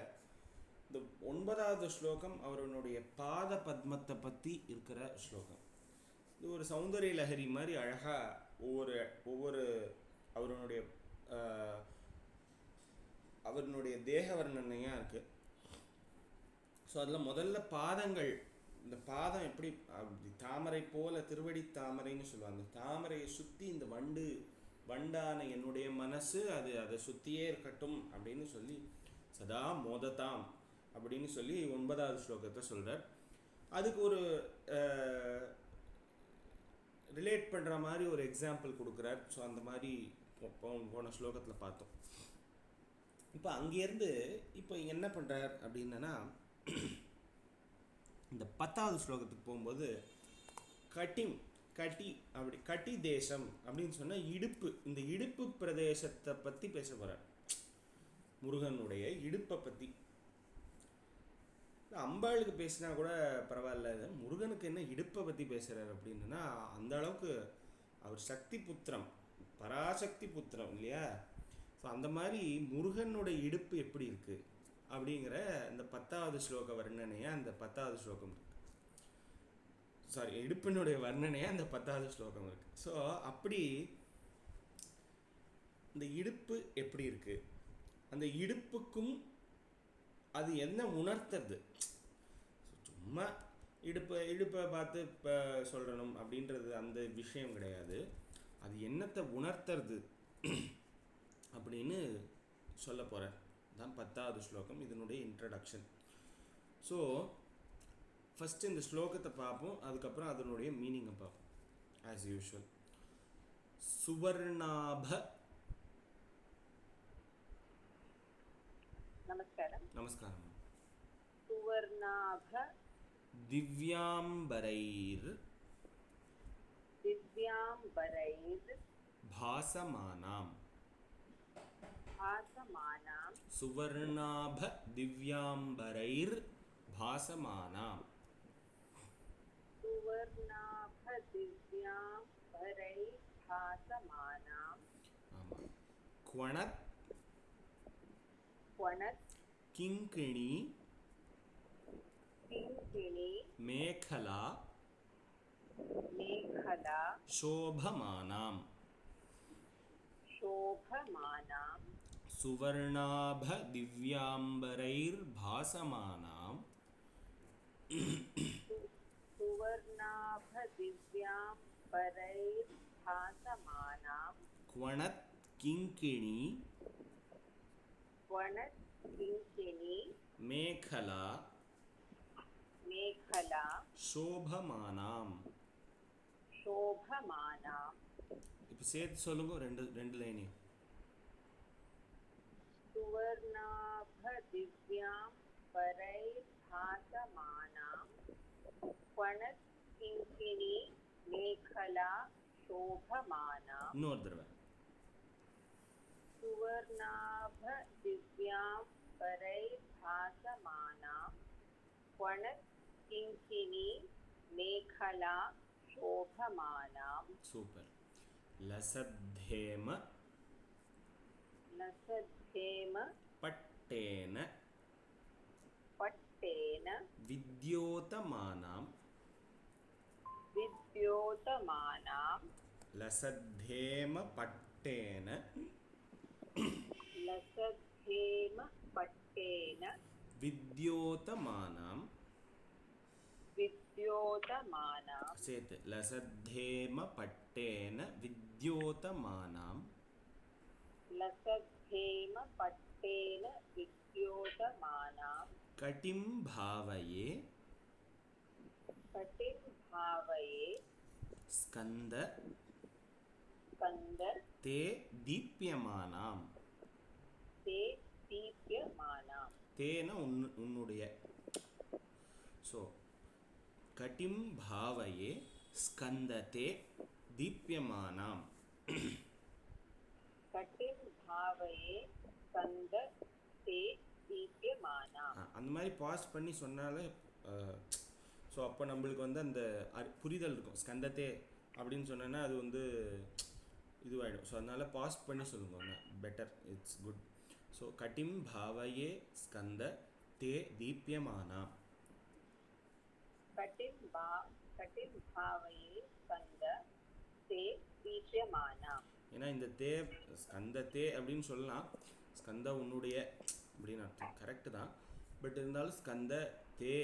இந்த 9வது ஸ்லோகம் அவருடைய பாத பத்மத்தை பற்றி இருக்கிற ஸ்லோகம். இது ஒரு சௌந்தரிய லஹரி மாதிரி அழகாக ஒவ்வொரு அவருடைய தேக வர்ணனையாக இருக்குது. ஸோ அதில் முதல்ல பாதங்கள், இந்த பாதம் எப்படி தாமரை போல திருவடி தாமரைன்னு சொல்லுவாங்க. அந்த தாமரையை சுற்றி இந்த வண்டான என்னுடைய மனசு அதை சுற்றியே இருக்கட்டும் அப்படின்னு சொல்லி சதா மோதத்தாம் அப்படின்னு சொல்லி 9வது ஸ்லோகத்தை சொல்கிறார். அதுக்கு ஒரு ரிலேட் பண்ணுற மாதிரி ஒரு எக்ஸாம்பிள் கொடுக்குறார். ஸோ அந்த மாதிரி போன ஸ்லோகத்தில் பார்த்தோம். இப்போ அங்கேருந்து இப்போ என்ன பண்ணுறார் அப்படின்னா, இந்த 10வது ஸ்லோகத்துக்கு போகும்போது கட்டி தேசம் அப்படின்னு சொன்னால் இடுப்பு, இந்த இடுப்பு பிரதேசத்தை பற்றி பேச போகிறார். முருகனுடைய இடுப்பை பற்றி. அம்பாளுக்கு பேசினா கூட பரவாயில்ல, முருகனுக்கு என்ன இடுப்பை பற்றி பேசுகிறார் அப்படின்னா, அந்த அளவுக்கு அவர் சக்தி புத்திரம், பராசக்தி புத்திரம் இல்லையா. ஸோ அந்த மாதிரி முருகனுடைய இடுப்பு எப்படி இருக்குது அப்படிங்கிற இந்த 10வது ஸ்லோக வர்ணனையாக அந்த 10வது ஸ்லோகம் இருக்குது. இடுப்பினுடைய வர்ணனையாக அந்த 10வது ஸ்லோகம் இருக்குது. ஸோ அப்படி இந்த இடுப்பு எப்படி இருக்குது, அந்த இடுப்புக்கும் அது என்ன உணர்த்துறது. சும்மா இடுப்பை பார்த்து இப்போ சொல்லணும் அப்படின்றது அந்த விஷயம் கிடையாது. அது என்னத்தை உணர்த்துறது அப்படின்னு சொல்ல போகிறேன். தான் 10வது ஸ்லோகம், இதனுடைய இன்ட்ரடக்ஷன். ஸோ ஃபஸ்ட்டு இந்த ஸ்லோகத்தை பார்ப்போம், அதுக்கப்புறம் அதனுடைய மீனிங்கை பார்ப்போம். As usual. சுவர்ணாப. நமஸ்காரம். சுவர்ணாப திவ்யாம்பரைர் பாசமானாம். சுவர்ணாப திவ்யாம்பரைர் பாசமானாம். குவணத் கிங்கிணி மேகலா शोभमानाम्. सुवर्णाभ दिव्याम्बरैर्भासमानाम्. क्वणत् किङ्किणी मेखला शोभमानाम्. இப்போ சேர்த்து சொல்லுங்க ரெண்டு லைனே. சுவர்ணாப திவ்யாம் பரைர்பாசமானாம் க்வணத் கிங்கிணி மேகலா சோபமானாம். இன்னொரு தடவை. சுவர்ணாப திவ்யாம் பரைர்பாசமானாம் க்வணத் கிங்கிணி மேகலா शोभमानाम्. सूपर. लसद्धेम पट्टेन பட்டேன வித்யோதமானாம் வித்யோதமானாம் லசத்தேம பட்டேன லசத்தேம பட்டேன வித்யோதமானாம் வித்யோதமானாம் சேத் லசத்தேம பட்டேன வித்யோதமானாம் லசத்தேம பட்டேன வித்யோதமானாம் கட்டிம் பாவயே கட்டிம் பாவயே ஸ்கந்த ஸ்கந்த தே தீப்யமானாம். தே தீப்யமானாம். தேன உன்னுடைய. ஸோ கட்டிம் பாவயே ஸ்கந்ததே தீப்யமானாம். கட்டிம் பாவயே ஸ்கந்த தே தீப்யமானாம். அந்த மாதிரி பாஸ் பண்ணி சொன்னாலே ஸோ அப்போ நம்மளுக்கு வந்து அந்த புரிதல் இருக்கும். ஸ்கந்தத்தே அப்படின்னு சொன்னேன்னா அது வந்து இதுவாகிடும். ஸோ அதனால் பாஸ் பண்ணி சொல்லுங்க ஒன்று பெட்டர், இட்ஸ் குட். ஸோ கட்டிம் பாவயே ஸ்கந்த தே தீப்யமானாம். கட்டிம் பாவயே ஸ்கந்த தே தீப்யமானாம். ஏன்னா இந்த தே ஸ்கந்த தே அப்படின்னு சொல்லலாம், ஸ்கந்த உன்னுடைய அப்படின்னு அர்த்தம் கரெக்டு தான். பட் இருந்தாலும் ஸ்கந்த தே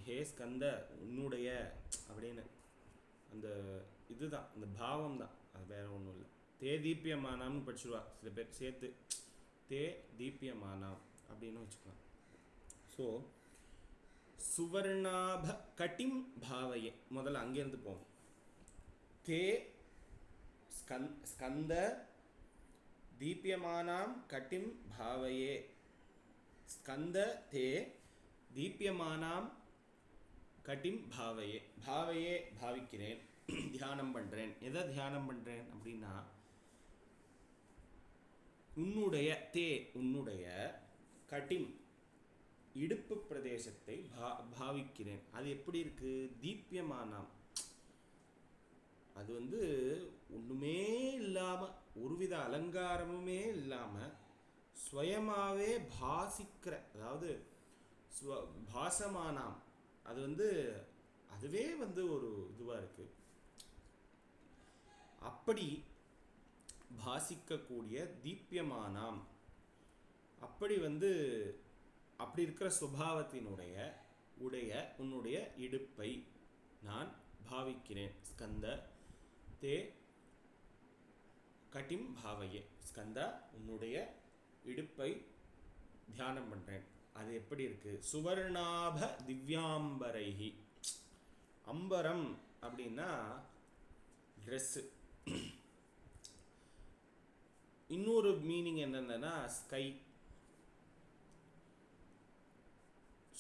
ஹே ஸ்கந்த உன்னுடைய அப்படின்னு அந்த இதுதான், இந்த பாவம் தான், அது வேற ஒன்றும் இல்லை. தே தீப்யமானாம்னு படிச்சுடுவா சில பேர் சேர்த்து, தே தீப்யமானாம் அப்படின்னு வச்சுக்கலாம். ஸோ சுவர்ணாப கட்டிம் பாவையே முதல்ல அங்கேருந்து போவோம். தே ஸ்கந்த தீப்யமானாம் கட்டிம் பாவையே ஸ்கந்த தே தீப்யமானாம் கட்டிம் பாவையே. பாவையே பாவிக்கிறேன், தியானம் பண்ணுறேன். எதை தியானம் பண்ணுறேன் அப்படின்னா உன்னுடைய தே உன்னுடைய கட்டிம் இடுப்பு பிரதேசத்தை பாவிக்கிறேன். அது எப்படி இருக்கு? தீப்யமானாம். அது வந்து ஒன்றுமே இல்லாமல், ஒருவித அலங்காரமுமே இல்லாமல் ஸ்வயமாகவே பாசிக்கிற, அதாவது பாசமானாம். அது வந்து அதுவே வந்து ஒரு இதுவாக இருக்குது. அப்படி பாசிக்கக்கூடிய தீப்யமானாம், அப்படி வந்து அப்படி இருக்கிற சுபாவத்தினுடைய உன்னுடைய இடுப்பை நான் பாவிக்கிறேன். ஸ்கந்த தே கட்டிம் பாவையே. ஸ்கந்தா உன்னுடைய இடுப்பை தியானம் பண்ணுறேன். அது எப்படி இருக்கு? சுவர்ணாப திவ்யாம்பரைஹி. அம்பரம் அப்படின்னா ட்ரெஸ்ஸு. இன்னொரு மீனிங் என்னன்னா ஸ்கை.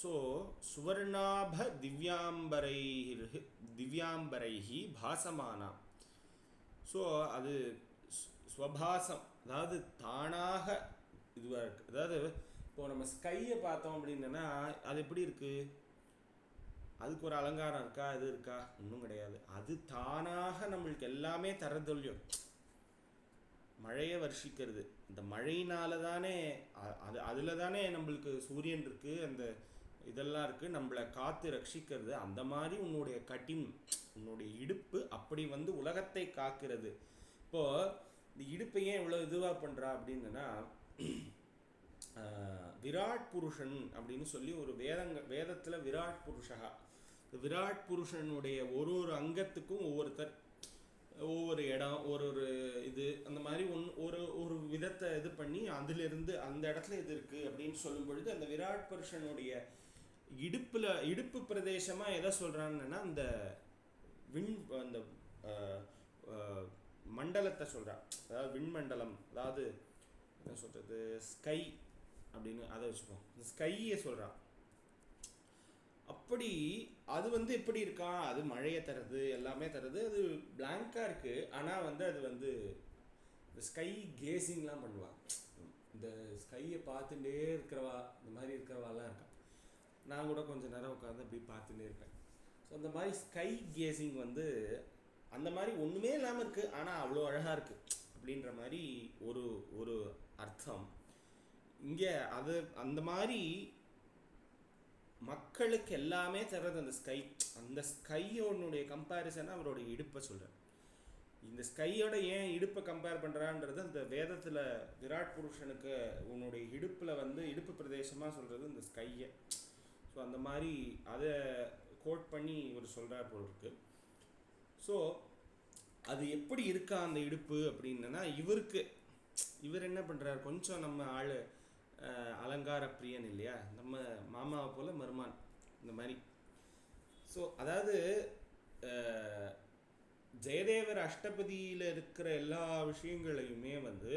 ஸோ சுவர்ணாப திவ்யாம்பரைஹி பாசமானாம். ஸோ அது ஸ்வபாசம், அதாவது தானாக இதுவாக இருக்குது. அதாவது இப்போது நம்ம ஸ்கையை பார்த்தோம் அப்படின்னா அது எப்படி இருக்குது? அதுக்கு ஒரு அலங்காரம் இருக்கா? அது இருக்கா? ஒன்றும் கிடையாது. அது தானாக நம்மளுக்கு எல்லாமே தரதொல்லியும். மழையை வர்ஷிக்கிறது, இந்த மழையினால தானே, அதில் தானே நம்மளுக்கு சூரியன் இருக்குது, அந்த இதெல்லாம் இருக்குது, நம்மளை காத்து ரட்சிக்கிறது. அந்த மாதிரி உன்னுடைய கட்டிம், உன்னுடைய இடுப்பு அப்படி வந்து உலகத்தை காக்கிறது. இப்போது இந்த இடுப்பை ஏன் இவ்வளோ இதுவாக பண்ணுறா அப்படின்னா, விராட் புருஷன் அப்படின்னு சொல்லி ஒரு வேதத்தில் விராட் புருஷா, விராட் புருஷனுடைய ஒரு அங்கத்துக்கும் ஒவ்வொரு இடம், ஒரு இது, அந்த மாதிரி ஒரு விதத்தை இது பண்ணி அதிலிருந்து அந்த இடத்துல இது இருக்குது அப்படின்னு சொல்லும் பொழுது, அந்த விராட் புருஷனுடைய இடுப்பு பிரதேசமாக எதை சொல்கிறாங்கன்னா அந்த அந்த மண்டலத்தை சொல்கிறான். அதாவது விண்மண்டலம், அதாவது என்ன சொல்கிறது, ஸ்கை அப்படின்னு அதை வச்சுப்போம். ஸ்கையை சொல்கிறான். அப்படி அது வந்து எப்படி இருக்கா? அது மழையை தருது, எல்லாமே தருது, அது பிளாங்காக இருக்குது. ஆனால் வந்து அது வந்து இந்த ஸ்கை கேசிங்லாம் பண்ணுவாள். இந்த ஸ்கையை பார்த்துட்டே இருக்கிறவா, இந்த மாதிரி இருக்கிறவாலாம் இருக்கா. நான் கூட கொஞ்சம் நேரம் உட்காந்து அப்படி பார்த்துட்டே இருக்கேன். ஸோ அந்த மாதிரி ஸ்கை கேசிங் வந்து அந்த மாதிரி ஒன்றுமே இல்லாமல் இருக்குது, ஆனால் அவ்வளோ அழகாக இருக்குது அப்படின்ற மாதிரி ஒரு அர்த்தம். இங்கே அது அந்த மாதிரி மக்களுக்கு எல்லாமே தர்றது அந்த ஸ்கை. அந்த ஸ்கையோடைய கம்பேரிசனை அவருடைய இடுப்பை சொல்கிறார். இந்த ஸ்கையோட ஏன் இடுப்பை கம்பேர் பண்ணுறான்றது அந்த வேதத்தில் விராட் புருஷனுக்கு உன்னுடைய இடுப்பில் வந்து இடுப்பு பிரதேசமாக சொல்கிறது இந்த ஸ்கையை. ஸோ அந்த மாதிரி அதை கோட் பண்ணி இவர் சொல்கிறார் போல் இருக்கு. ஸோ அது எப்படி இருக்கா அந்த இடுப்பு அப்படின்னா, இவர் என்ன பண்ணுறார், கொஞ்சம் நம்ம ஆள் அலங்கார பிரியன் இல்லையா, நம்ம மாமாவை போல் மருமான் இந்த மாதிரி. ஸோ அதாவது ஜெயதேவர் அஷ்டபதியில் இருக்கிற எல்லா விஷயங்களையுமே வந்து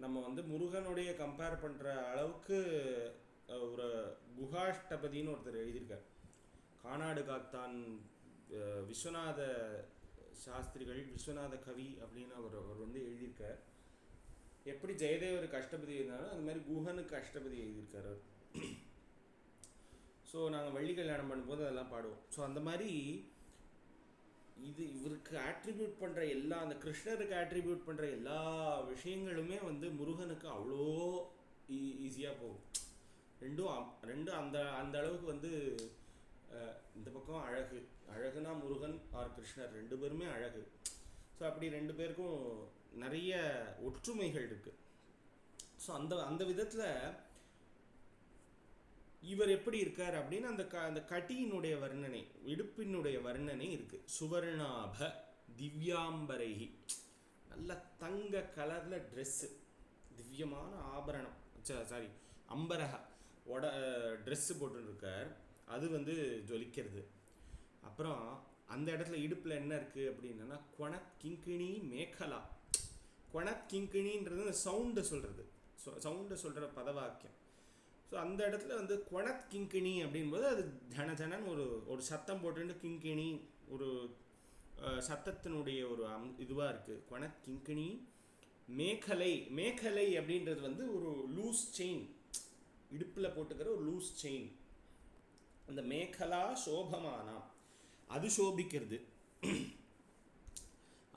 நம்ம வந்து முருகனுடைய கம்பேர் பண்ணுற அளவுக்கு ஒரு குஹாஷ்டபதின்னு ஒருத்தர் எழுதியிருக்கார். கானாடு காத்தான் விஸ்வநாத சாஸ்திரிகள், விஸ்வநாத கவி அப்படின்னு அவர் வந்து எழுதியிருக்கார். எப்படி ஜெயதேவருக்கு அஷ்டபதி எழுதினாலும் அந்த மாதிரி குஹனுக்கு அஷ்டபதி எழுதியிருக்கார் அவர். ஸோ நாங்கள் வள்ளி கல்யாணம் பண்ணும்போது அதெல்லாம் பாடுவோம். ஸோ அந்த மாதிரி இது இவருக்கு ஆட்ரிபியூட் பண்ணுற எல்லா, அந்த கிருஷ்ணருக்கு ஆட்ரிபியூட் பண்ணுற எல்லா விஷயங்களுமே வந்து முருகனுக்கு அவ்வளோ ஈஸியாக போகும். ரெண்டும் அந்த அந்த அளவுக்கு வந்து இந்த பக்கம் அழகுனா முருகன் ஆர் கிருஷ்ணர் ரெண்டு பேருமே அழகு. ஸோ அப்படி ரெண்டு பேருக்கும் நிறைய ஒற்றுமைகள் இருக்குது. ஸோ அந்த விதத்தில் இவர் எப்படி இருக்கார் அப்படின்னு அந்த கட்டியினுடைய வர்ணனை, இடுப்பினுடைய வர்ணனை இருக்குது. சுவர்ணாப திவ்யாம்பரைகி, நல்ல தங்க கலரில் ட்ரெஸ்ஸு, திவ்யமான ஆபரணம், சாரி அம்பரக ட்ரெஸ்ஸு போட்டுருக்கார். அது வந்து ஜொலிக்கிறது. அப்புறம் அந்த இடத்துல இடுப்பில் என்ன இருக்குது அப்படின்னா கொணத் கிங்கிணி மேகலா. கொணத் கிங்கிணின்றது அந்த சவுண்டை சொல்கிறது, சவுண்டை சொல்கிற பதவாக்கியம். ஸோ அந்த இடத்துல வந்து கொணத் கிங்கிணி அப்படின்போது அது ஜனன்னு ஒரு சத்தம் போட்டு கிங்கிணி ஒரு சத்தத்தினுடைய ஒரு இதுவாக இருக்குது. கொணத் கிங்கிணி மேகலை அப்படின்றது வந்து ஒரு லூஸ் செயின், இடுப்பில் போட்டுக்கிற ஒரு லூஸ் செயின். அந்த மேகலா சோபமானா, அது சோபிக்கிறது.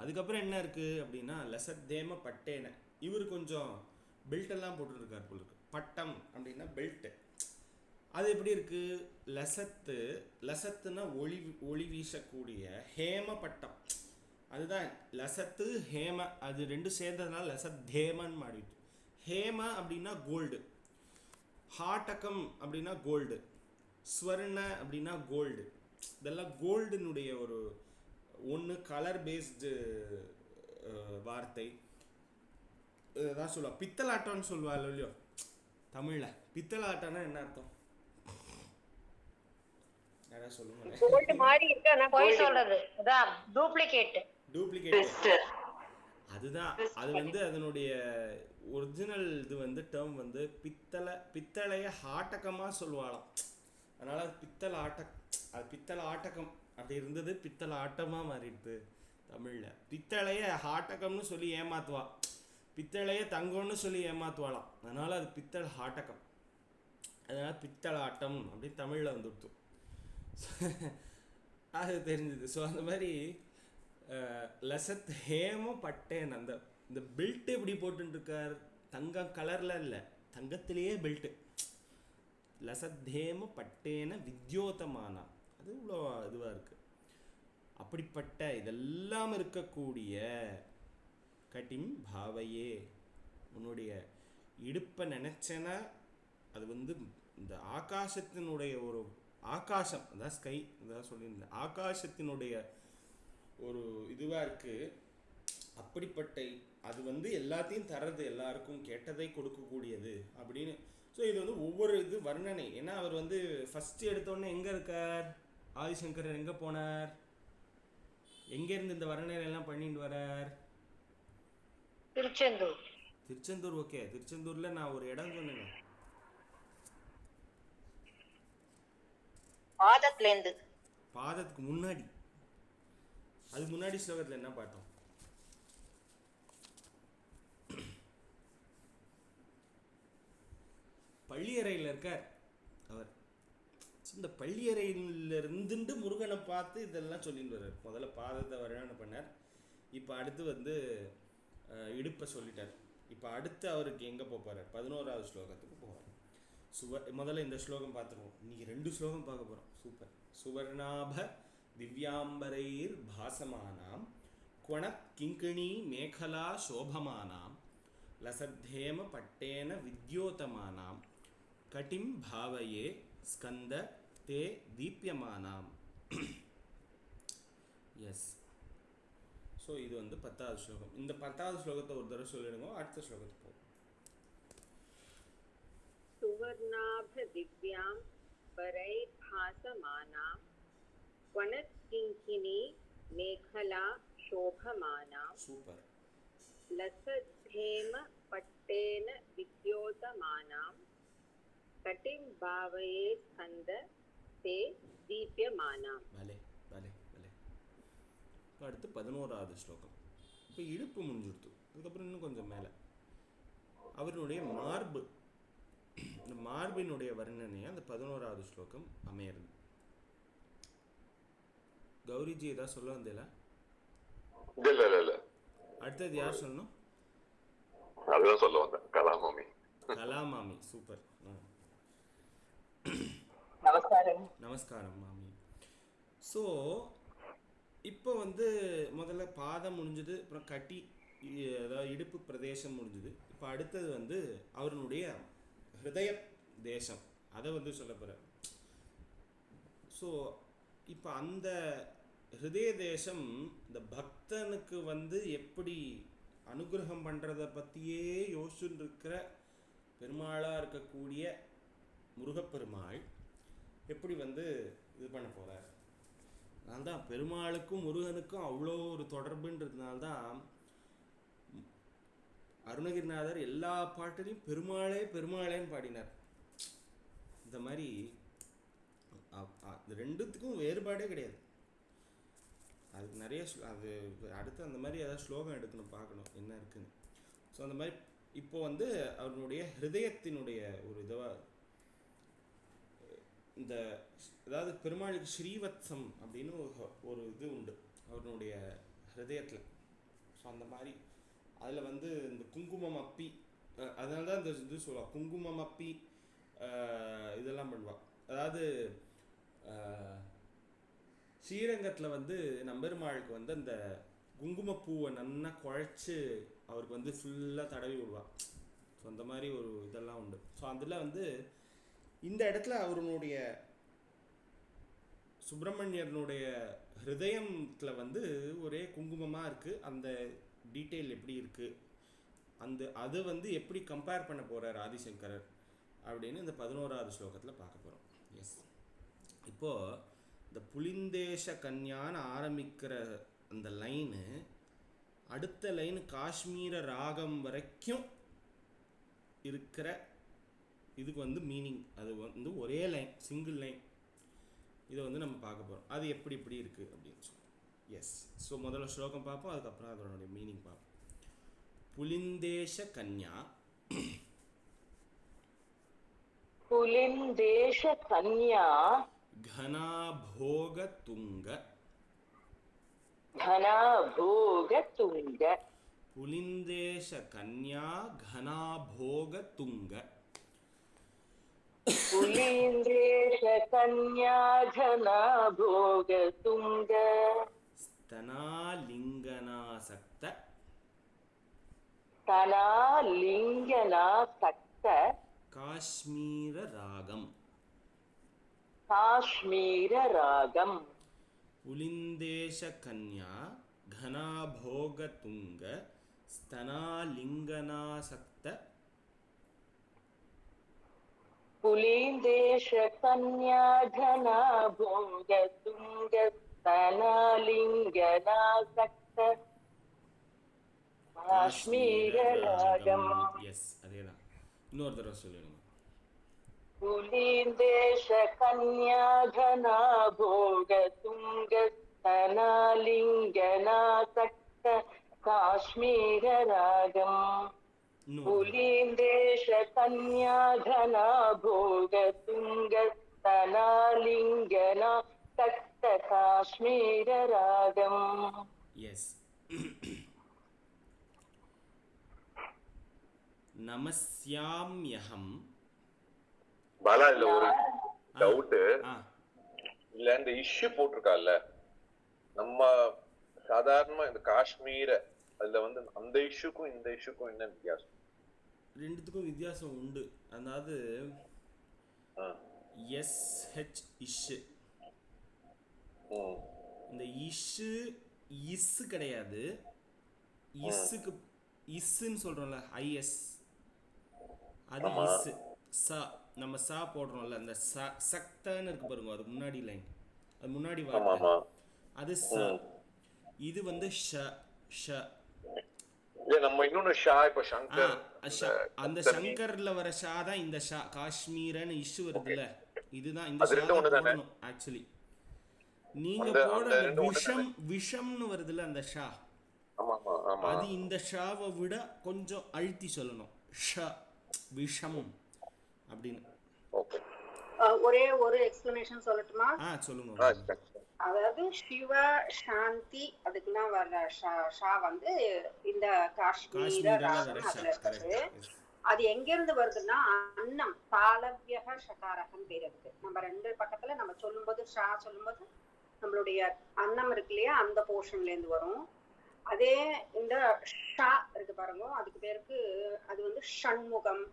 அதுக்கப்புறம் என்ன இருக்குது அப்படின்னா லசத்தேம பட்டேன, இவர் கொஞ்சம் பெல்ட்டெல்லாம் போட்டுருக்கார் போல இருக்கு. பட்டம் அப்படின்னா பெல்ட்டு. அது எப்படி இருக்குது, லசத்துனா ஒளி வீசக்கூடிய ஹேம பட்டம். அதுதான் லசத்து ஹேம, அது ரெண்டும் சேர்ந்ததுனால லசத்தேமன்னு மாறிட்டு. ஹேம அப்படின்னா கோல்டு, ஹாட்டகம் அப்படின்னா கோல்டு, ஸ்வர்ண அப்படின்னா கோல்டு. இதெல்லாம் கோல்டுனுடைய ஒரு ஒன்று கலர் பேஸ்டு வார்த்தை. இதான் சொல்லுவா பித்தலாட்டம்னு சொல்லுவாள் இல்லையோ தமிழில். பித்தலாட்டம்னா என்ன அர்த்தம் யாராவது சொல்லுங்க. கோல்ட் மாதிரி இருக்கு ஆனா போய் சொல்றது அதான் டூப்ளிகேட். அதுதான் அது வந்து அதனுடைய ஒரிஜினல் இது வந்து டேர்ம் வந்து பித்தளைய ஹாட்டகமாக சொல்லுவாளாம். அதனால அது பித்தள ஆட்டகம் அப்படி இருந்தது, பித்தளை ஆட்டமாக மாறிடுது தமிழில். பித்தளைய ஹாட்டகம்னு சொல்லி ஏமாத்துவா, பித்தளைய தங்கம்னு சொல்லி ஏமாத்துவாளாம். அதனால அது பித்தளை ஆட்டகம், அதனால பித்தளை ஆட்டம் அப்படின்னு தமிழில் வந்துடுத்து. அது தெரிஞ்சுது. ஸோ அந்த மாதிரி லசத் ஹேம பட்டேன், இந்த பெல்ட் எப்படி போட்டுருக்கார், தங்கம் கலரில் இல்லை, தங்கத்திலேயே பெல்ட்டு. லசத்தேம பட்டேன வித்யோதமானா, அது இவ்வளோ இதுவாக இருக்குது. அப்படிப்பட்ட இதெல்லாம் இருக்கக்கூடிய கட்டிம் பாவையே, உன்னுடைய இடுப்பை நினச்சேன்னா அது வந்து இந்த ஆகாசத்தினுடைய ஒரு ஆகாசம், அதான் ஸ்கை, அதான் சொல்லியிருந்தேன், ஆகாசத்தினுடைய ஒரு இதுவாக இருக்குது. அப்படிப்பட்ட அது வந்து எல்லாத்தையும் தர்றது, எல்லாருக்கும் கேட்டதை கொடுக்கக்கூடியது அப்படின்னு. ஸோ இது வந்து ஒவ்வொரு இது வர்ணனை. ஏன்னா அவர் வந்து ஃபஸ்ட்டு எடுத்தோடனே எங்கே இருக்கார், ஆதிசங்கரர் எங்கே போனார், எங்கேருந்து இந்த வர்ணனை எல்லாம் பண்ணிட்டு வரார், திருச்செந்தூர். ஓகே, திருச்செந்தூரில் நான் ஒரு இடம் சொன்னேன், பாதத்துக்கு முன்னாடி. அதுக்கு முன்னாடி ஸ்லோகத்தில் என்ன பார்த்தோம், பள்ளியறையில் இருக்கார் அவர். இந்த பள்ளியறையிலிருந்து முருகனை பார்த்து இதெல்லாம் சொல்லிட்டு வர்றார். முதல்ல பாதத்தை வர்ணனை பண்ணார், இப்போ அடுத்து வந்து இடுப்பை சொல்லிட்டார். இப்போ அடுத்து அவருக்கு எங்கே போகிறார், 11வது ஸ்லோகத்துக்கு போவார். முதல்ல இந்த ஸ்லோகம் பார்த்துருவோம். இன்னைக்கு 2 ஸ்லோகம் பார்க்க போகிறோம். சூப்பர். சுவர்ணாப திவ்யாம்பரைர் பாசமானாம் குணத் கிங்கிணி மேகலா சோபமானாம் லசத்தேம பட்டேன வித்யோதமானாம் கட்டிம் பாவயே ஸ்கந்த தே தீப்யமானாம். எஸ். ஸோ இது வந்து 10வது ஸ்லோகம். இந்த 10வது ஸ்லோகத்தை ஒரு தடவை சொல்லிடுங்க, அடுத்த ஸ்லோகத்துக்கு போகும். சுவர்ணாப திவ்யாம் பரை பாசமானாம் வனத் கிங்கினி மேகலா சோபமானாம் சூப்பர். லசத்தேம பட்டேன வித்யோதமானாம் கட்டிம் பாவயே ஸ்கந்த தே தீப்யமானாம். பலே பலே பலே. இப்போ அடுத்து 11வது ஸ்லோகம். இப்போ இடுப்பு முடிஞ்சுடுத்து. அதுக்கப்புறம் இன்னும் கொஞ்சம் மேலே அவருடைய மார்பு, இந்த மார்பினுடைய வர்ணனையை அந்த 11வது ஸ்லோகம் அமையிறது. கௌரிஜி ஏதாவது சொல்ல வந்தீங்களா? இல்ல அடுத்தது யார் சொல்லணும்? அதுதான் சொல்ல வந்தேன். கலாமாமி. கலாமாமி. சூப்பர். நமஸ்காரம். நமஸ்காரம் மாமி. ஸோ இப்போ வந்து முதல்ல பாதம் முடிஞ்சது, அப்புறம் கட்டி அதாவது இடுப்பு பிரதேசம் முடிஞ்சது. இப்போ அடுத்தது வந்து அவருடைய ஹிருதய தேசம், அதை வந்து சொல்ல போகிறேன். ஸோ இப்போ அந்த ஹிருதய தேசம் இந்த பக்தனுக்கு வந்து எப்படி அனுகிரகம் பண்ணுறதை பற்றியே யோசிச்சுட்டு இருக்கிற பெருமாளாக இருக்கக்கூடிய முருகப்பெருமாள் எப்படி வந்து இது பண்ண போகிறார். அதனால்தான் பெருமாளுக்கும் முருகனுக்கும் அவ்வளோ ஒரு தொடர்புன்றதுனால்தான் அருணகிரிநாதர் எல்லா பாட்டிலையும் பெருமாளே பெருமாளேன்னு பாடினார். இந்த மாதிரி இது ரெண்டுத்துக்கும் வேறுபாடே கிடையாது. அதுக்கு நிறைய அது அடுத்து அந்த மாதிரி ஏதாவது ஸ்லோகம் எடுக்கணும், பார்க்கணும் என்ன இருக்குன்னு. ஸோ அந்த மாதிரி இப்போ வந்து அவருடைய ஹிருதயத்தினுடைய ஒரு இதுவாக இந்த அதாவது பெருமாளுக்கு ஸ்ரீவத்சம் அப்படின்னு ஒரு இது உண்டு அவருடைய ஹிருதயத்தில். ஸோ அந்த மாதிரி அதில் வந்து இந்த குங்குமம் அப்பி, அதனால தான் இந்த இது சொல்லுவாள் குங்குமம் அப்பி இதெல்லாம் பண்ணுவாள். அதாவது ஸ்ரீரங்கத்தில் வந்து நம்பெருமாளுக்கு வந்து அந்த குங்குமப்பூவை நல்லா குழைச்சி அவருக்கு வந்து ஃபுல்லாக தடவி விடுவாள். ஸோ அந்த மாதிரி ஒரு இதெல்லாம் உண்டு. ஸோ அதில் வந்து இந்த இடத்துல அவருடைய சுப்பிரமணியனுடைய ஹிருதயத்தில் வந்து ஒரே குங்குமமாக இருக்குது. அந்த டீட்டெயில் எப்படி இருக்குது, அது வந்து எப்படி கம்பேர் பண்ண போகிறார் ஆதிசங்கரர் அப்படின்னு இந்த 11வது ஸ்லோகத்தில் பார்க்க போகிறோம். எஸ். இப்போது இந்த புலிந்தேஷ கன்யான்னு ஆரம்பிக்கிற அந்த லைனு அடுத்த லைனு காஷ்மீர ராகம் வரைக்கும் இருக்கிற இதுக்கு வந்து மீனிங், அது வந்து ஒரே லைன், சிங்கிள் லைன். இதை வந்து நம்ம பார்க்க போகிறோம் அது எப்படி எப்படி இருக்குது அப்படின்னு சொல்லி. எஸ். ஸோ முதல்ல ஸ்லோகம் பார்ப்போம், அதுக்கப்புறம் அதனுடைய மீனிங் பார்ப்போம். புலிந்தேஷ கன்யா. புலிந்தேஷ கன்யா घनाभोग तुंग. घनाभोग तुंग. पुलिंदेश कन्या घनाभोग तुंग. पुलिंदेश कन्या घनाभोग तुंग. स्तनालिंगनासक्त. स्तनालिंगनासक्त. काश्मीर रागम. काश्मीर रागम. पुलिंदेश कन्या घनाभोग तुंग स्तनालिंगनासक्त. पुलिंदेश कन्या घनाभोग तुंग स्तनालिंगनासक्त. काश्मीर रागम. यस, அதேதான். இன்னொரு தடவை சொல்லுங்க. पुलिंदेश कन्या घनाभोग तुंग स्तनालिंगनासक्त. काश्मीर रागम. पुलिंदेश कन्या घनाभोग तुंग स्तनालिंगनासक्त. काश्मीर रागम. यस. नमस्याम्यहम् பாலா இல்ல ஒரு டவுட் ஆ இல்ல இந்த இஷ்யூ போட்டிருக்கால நம்ம சாதாரணமா இந்த காஷ்மீர அதுல வந்து அந்த இஷ்யூக்கும் இந்த இஷ்யூக்கும் என்ன வித்தியாசம்? ரெண்டுத்துக்கும் வித்தியாசம் உண்டு. அதாவது எஸ்ஹெச் இஷ்ஷு, இந்த இஷ்ஷு இஸ்ஸு கிடையாது. இஸ்ஸுக்கு இஸ்ஸுன்னு சொல்கிறோம்ல, ஐஎஸ், அது இஸ்ஸு. சா நம்ம சா போடுறோம்ல, அந்த சக்தன்னு இருக்கு பாருங்க, அது முன்னாடி லைன், அது முன்னாடி வார்த்தை, அது சா. இது வந்து ஷ ஷ. நம்ம இன்னொன்னு ஷா, இப்ப சங்கர், அந்த சங்கர்ல வர ஷா தான் இந்த ஷா. காஷ்மீரன்னு இஷ்யூ வருதுல்ல, இதுதான் இந்த ஷா போடணும் ஆக்சுவலி. நீங்க போடுற விஷம், விஷம்னு வருதுல்ல அந்த ஷா, அது இந்த ஷாவை விட கொஞ்சம் அழுத்தி சொல்லணும், ஷ விஷம் அப்படின்னு. ஒரே ஒரு எக்ஸ்பிளனேஷன் சொல்லட்டுமா? சொல்லுங்க. அதாவது சிவ சாந்தி அதுக்குலாம் வர்ற ஷா வந்து இந்த காஷ்மீர ராகம் அதுல இருக்குது. அது எங்க இருந்து வருதுன்னா அன்னம், தாளவ்யக ஷகாரகன் பேர் இருக்கு. நம்ம ரெண்டு பக்கத்துல நம்ம சொல்லும்போது ஷா சொல்லும்போது நம்மளுடைய அன்னம் இருக்கு இல்லையா, அந்த போர்ஷன்ல இருந்து வரும். அதே இந்த ஷா இருக்கு பாருங்க, அதுக்கு பேருக்கு அது வந்து ஷண்முகம்,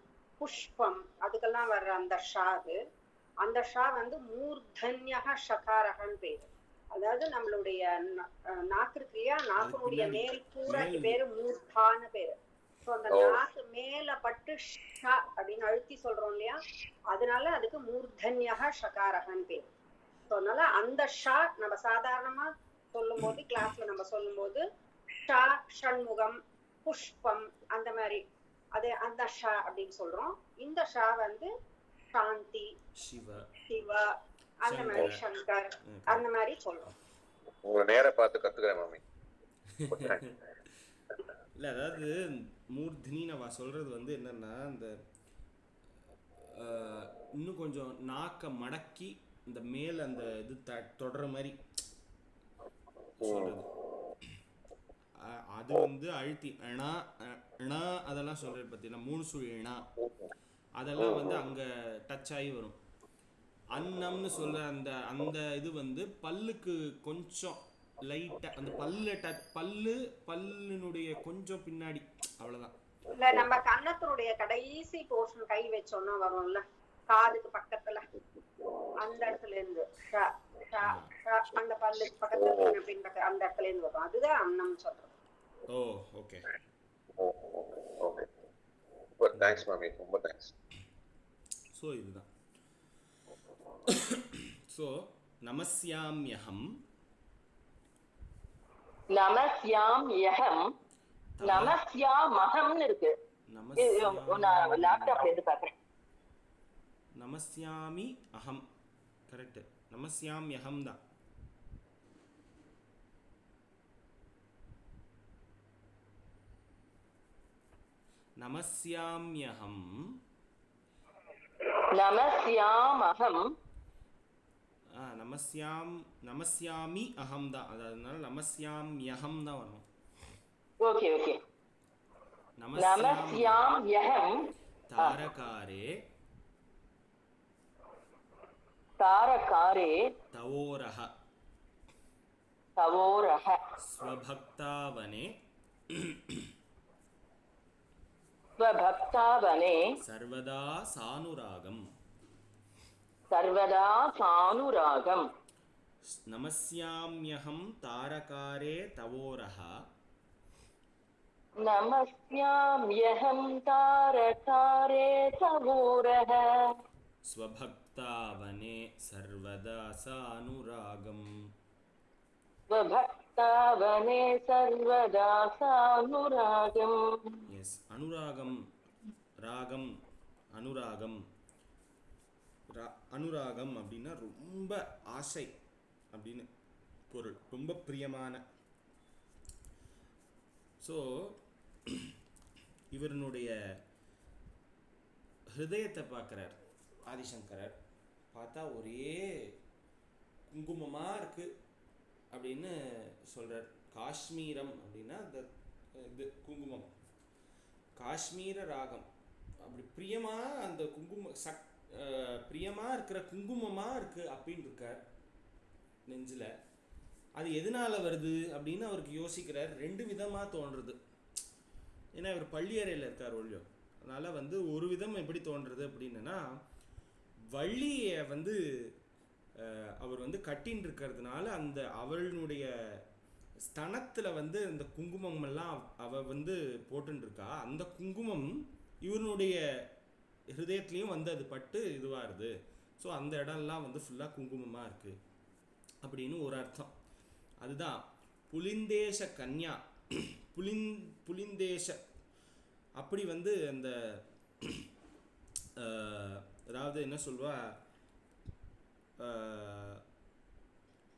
புஷ்பம், அதுக்கெல்லாம் வர்ற அந்த ஷா. அது அந்த ஷா வந்து மூர்தன்யக ஷகாரகன் பேரு. அதாவது நம்மளுடைய நாக்கு இருக்கு இல்லையா, நாக்குடைய மேல் பூராக்கு பேரு மூர்தான்னு பேரு. ஸோ அந்த நாக்கு மேல பட்டு ஷா அப்படின்னு அழுத்தி சொல்றோம் இல்லையா, அதனால அதுக்கு மூர்தன்யக ஷகாரகன் பேரு. ஸோ அதனால அந்த ஷா நம்ம சாதாரணமா சொல்லும் போது, கிளாஸ்ல நம்ம சொல்லும் போது ஷா, ஷண்முகம், புஷ்பம், அந்த மாதிரி அது அந்த ஷா அப்படின்னு சொல்றோம். இந்த ஷா வந்து சாந்தி, சிவா, அந்த மாதிரி சங்கர், அந்த மாதிரி சொல்றோம். உங்க நேர பார்த்து கத்துக்கிறேன் மாமி. இல்ல அதாவது மூர்த்தினி நம்ம சொல்றது வந்து என்னன்னா, இந்த இன்னும் கொஞ்சம் நாக்க மடக்கி இந்த மேல அந்த இது தொடர மாதிரி சொல்றது. அது வந்து அழுத்தி அணா அணா அதெல்லாம் சொல்றது பார்த்தீங்கன்னா, 3 சுழி அணா அதெல்லாம் வந்து அங்க டச் ஆகி வரும். அன்னம்னு சொல்ற அந்த அந்த இது வந்து பல்லுக்கு கொஞ்சம் லைட்டா, அந்த பல்லுனுடைய கொஞ்சம் பின்னாடி, அவ்வளவுதான். இல்ல நம்ம கன்னத்தினுடைய கடைசி போர்ஷன் கை வச்சோம்னா வரும்ல, காதுக்கு பக்கத்துல, அந்த இடத்துல இருந்து அந்த பல்லுக்கு பக்கத்துல பின்பக்க அந்த இடத்துல இருந்து வரும், அதுதான் அன்னம் சொல்றோம். ஓ ஓகே ஓகே, தேங்க்ஸ் மாமி, ரொம்ப தேங்க்ஸ். ஸோ இதுதான். ஸோ நமஸ்யாம்யஹம், நமஸ்யாம்யஹம், நமஸ்யாமஹம்னு இருக்கு. நான் லேப்டாப்ல இருந்து பார்க்கறேன். நமஸ்யாமி அஹம், கரெக்ட். நமஸ்யாம்யஹம் தான். நமஸ்யாம்யஹம், நமஸ்யாமஹம், நமஸ்யாமி அஹம் தான். அதனால நமஸ்யாம்யஹம் தான் வரணும். Okay okay. நமஸ்யாம்யஹம் தாரகாரே தாரகாரே தவோரஹ தவோரஹ ஸ்வபக்தாவனே ஸ்வபக்தாவனே சர்வதா சானுராகம் சர்வதா சானுராகம். நமஸ்யாம்யஹம் தாரகாரே தவோரஹ நமஸ்யாம்யஹம் தாரகாரே தவோரஹ ஸ்வபக்தாவனே சர்வதா சானுராகம். ஸ்வபக்தாவனே சர்வதா சானுராகம். எஸ், அனுராகம், ராகம், அனுராகம். அனுராகம் அப்படின்னா ரொம்ப ஆசை அப்படின்னு பொருள், ரொம்ப பிரியமான. ஸோ இவருடைய ஹிருதயத்தை பார்க்குறார் ஆதிசங்கரர். பார்த்தா ஒரே குங்குமமாக இருக்கு அப்படின்னு சொல்கிறார். காஷ்மீரம் அப்படின்னா அந்த இது குங்குமம், காஷ்மீர ராகம். அப்படி பிரியமாக அந்த குங்குமம் பிரியமாக இருக்கிற குங்குமமாக இருக்குது அப்படின்னு இருக்கார் நெஞ்சில். அது எதனால வருது அப்படின்னு அவருக்கு யோசிக்கிறார். 2 விதமாக தோன்றுறது. ஏன்னா இவர் பள்ளியறையில் இருக்கார் ஒழியோ, அதனால் வந்து ஒரு விதம் எப்படி தோன்றுறது அப்படின்னா, வள்ளியை வந்து அவர் வந்து கட்டின்னு இருக்கிறதுனால அந்த அவளுடைய ஸ்தனத்தில் வந்து இந்த குங்குமம் எல்லாம் அவள் வந்து போட்டுருக்கா. அந்த குங்குமம் இவனுடைய ஹிருதயத்துலேயும் வந்து அது பட்டு இதுவாகுது. ஸோ அந்த இடம்லாம் வந்து ஃபுல்லாக குங்குமமாக இருக்குது அப்படின்னு ஒரு அர்த்தம். அதுதான் புலிந்தேஷ கன்யா. புலிந்தேஷ அப்படி வந்து அந்த அதாவது என்ன சொல்வா,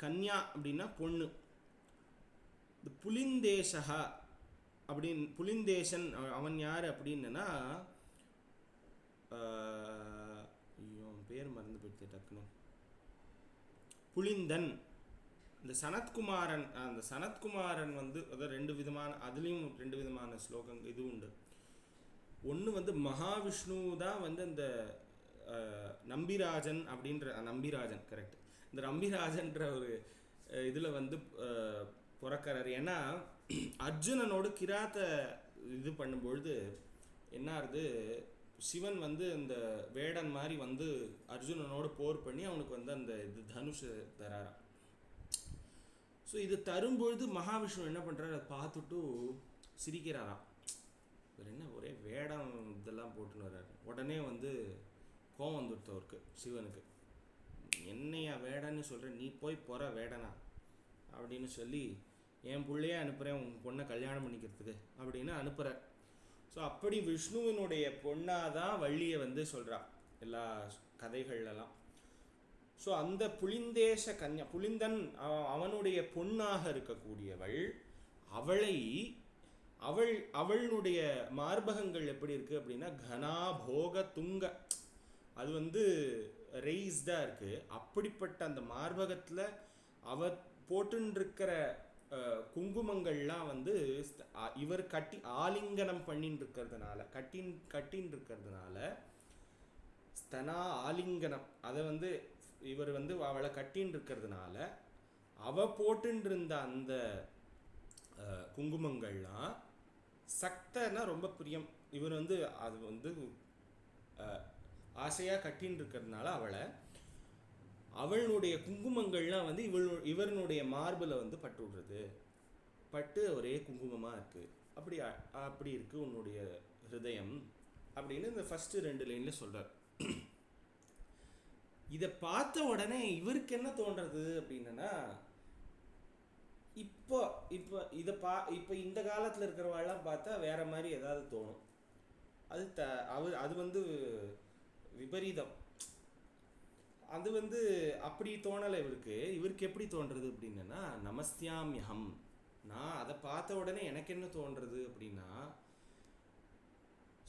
கன்யா அப்படின்னா பொண்ணு. இந்த புலிந்தேஷா அப்படின்னு புலிந்தேசன் அவன் யார் அப்படின்னா, ஐயோ பேர் மறந்து போயிடுச்சு டக்குன்னு. புலிந்தன். இந்த சனத்குமாரன், அந்த சனத்குமாரன் வந்து அதாவது 2 விதமான, அதுலேயும் 2 விதமான ஸ்லோகம் இது உண்டு. ஒன்று வந்து மகாவிஷ்ணு தான் வந்து இந்த நம்பிராஜன் அப்படின்ற, நம்பிராஜன் கரெக்ட், இந்த நம்பிராஜன்ற ஒரு இதில் வந்து பிறக்கிறார். ஏன்னா அர்ஜுனனோடு கிராத்த இது பண்ணும்பொழுது என்ன ஆகுது, சிவன் வந்து இந்த வேடன் மாதிரி வந்து அர்ஜுனனோடு போர் பண்ணி அவனுக்கு வந்து அந்த இது தனுஷ் தராராம். ஸோ இது தரும்பொழுது மகாவிஷ்ணு என்ன பண்ணுறாரு, அதை பார்த்துட்டு சிரிக்கிறாராம். இவர் என்ன ஒரே வேடம் இதெல்லாம் போட்டுன்னு வர்றாரு. உடனே வந்து கோவம் வந்துடுத்து அவருக்கு, சிவனுக்கு. என்னையா வேடன்னு சொல்கிற, நீ போய் போகிற வேடனா அப்படின்னு சொல்லி என் பிள்ளையே அனுப்புகிறேன் உன் பொண்ணை கல்யாணம் பண்ணிக்கிறதுக்கு அப்படின்னு அனுப்புகிறார். ஸோ அப்படி விஷ்ணுவினுடைய பொண்ணாக தான் வள்ளியை வந்து சொல்கிறா எல்லா கதைகள்லாம். ஸோ அந்த புலிந்தேஷ கன்யா, புலிந்தன் அவனுடைய பொண்ணாக இருக்கக்கூடியவள், அவளுடைய மார்பகங்கள் எப்படி இருக்குது அப்படின்னா கனா போக துங்க, அது வந்து ரெய்ஸ்டாக இருக்குது. அப்படிப்பட்ட அந்த மார்பகத்தில் அவ போட்டுருக்கிற குங்குமங்கள்லாம் வந்து இவர் ஆலிங்கனம் பண்ணின்னு இருக்கிறதுனால, கட்டின்னு இருக்கிறதுனால ஸ்தனா ஆலிங்கனம், அதை வந்து இவர் வந்து அவளை கட்டின்னு இருக்கிறதுனால அவ போட்டுன்னு இருந்த அந்த குங்குமங்கள்லாம் சக்தனா ரொம்ப பிரியம். இவர் வந்து அது வந்து ஆசையாக கட்டின்னு இருக்கிறதுனால அவளுடைய குங்குமங்கள்லாம் வந்து இவருடைய மார்பில் வந்து பட்டு விடுறது, பட்டு ஒரே குங்குமமாக இருக்குது. அப்படி இருக்குது உன்னுடைய ஹிருதயம் அப்படின்னு இந்த ஃபஸ்ட்டு 2 லைனில் சொல்கிறார். இதை பார்த்த உடனே இவருக்கு என்ன தோன்றது அப்படின்னா, இப்போ இந்த காலத்தில் இருக்கிறவாள்லாம் பார்த்தா வேற மாதிரி ஏதாவது தோணும். அது வந்து விபரீதம். அது வந்து அப்படி தோணலை இவருக்கு எப்படி தோன்றது அப்படின்னா, நமஸ்யாம்யஹம். நான் அதை பார்த்த உடனே எனக்கு என்ன தோன்றது அப்படின்னா,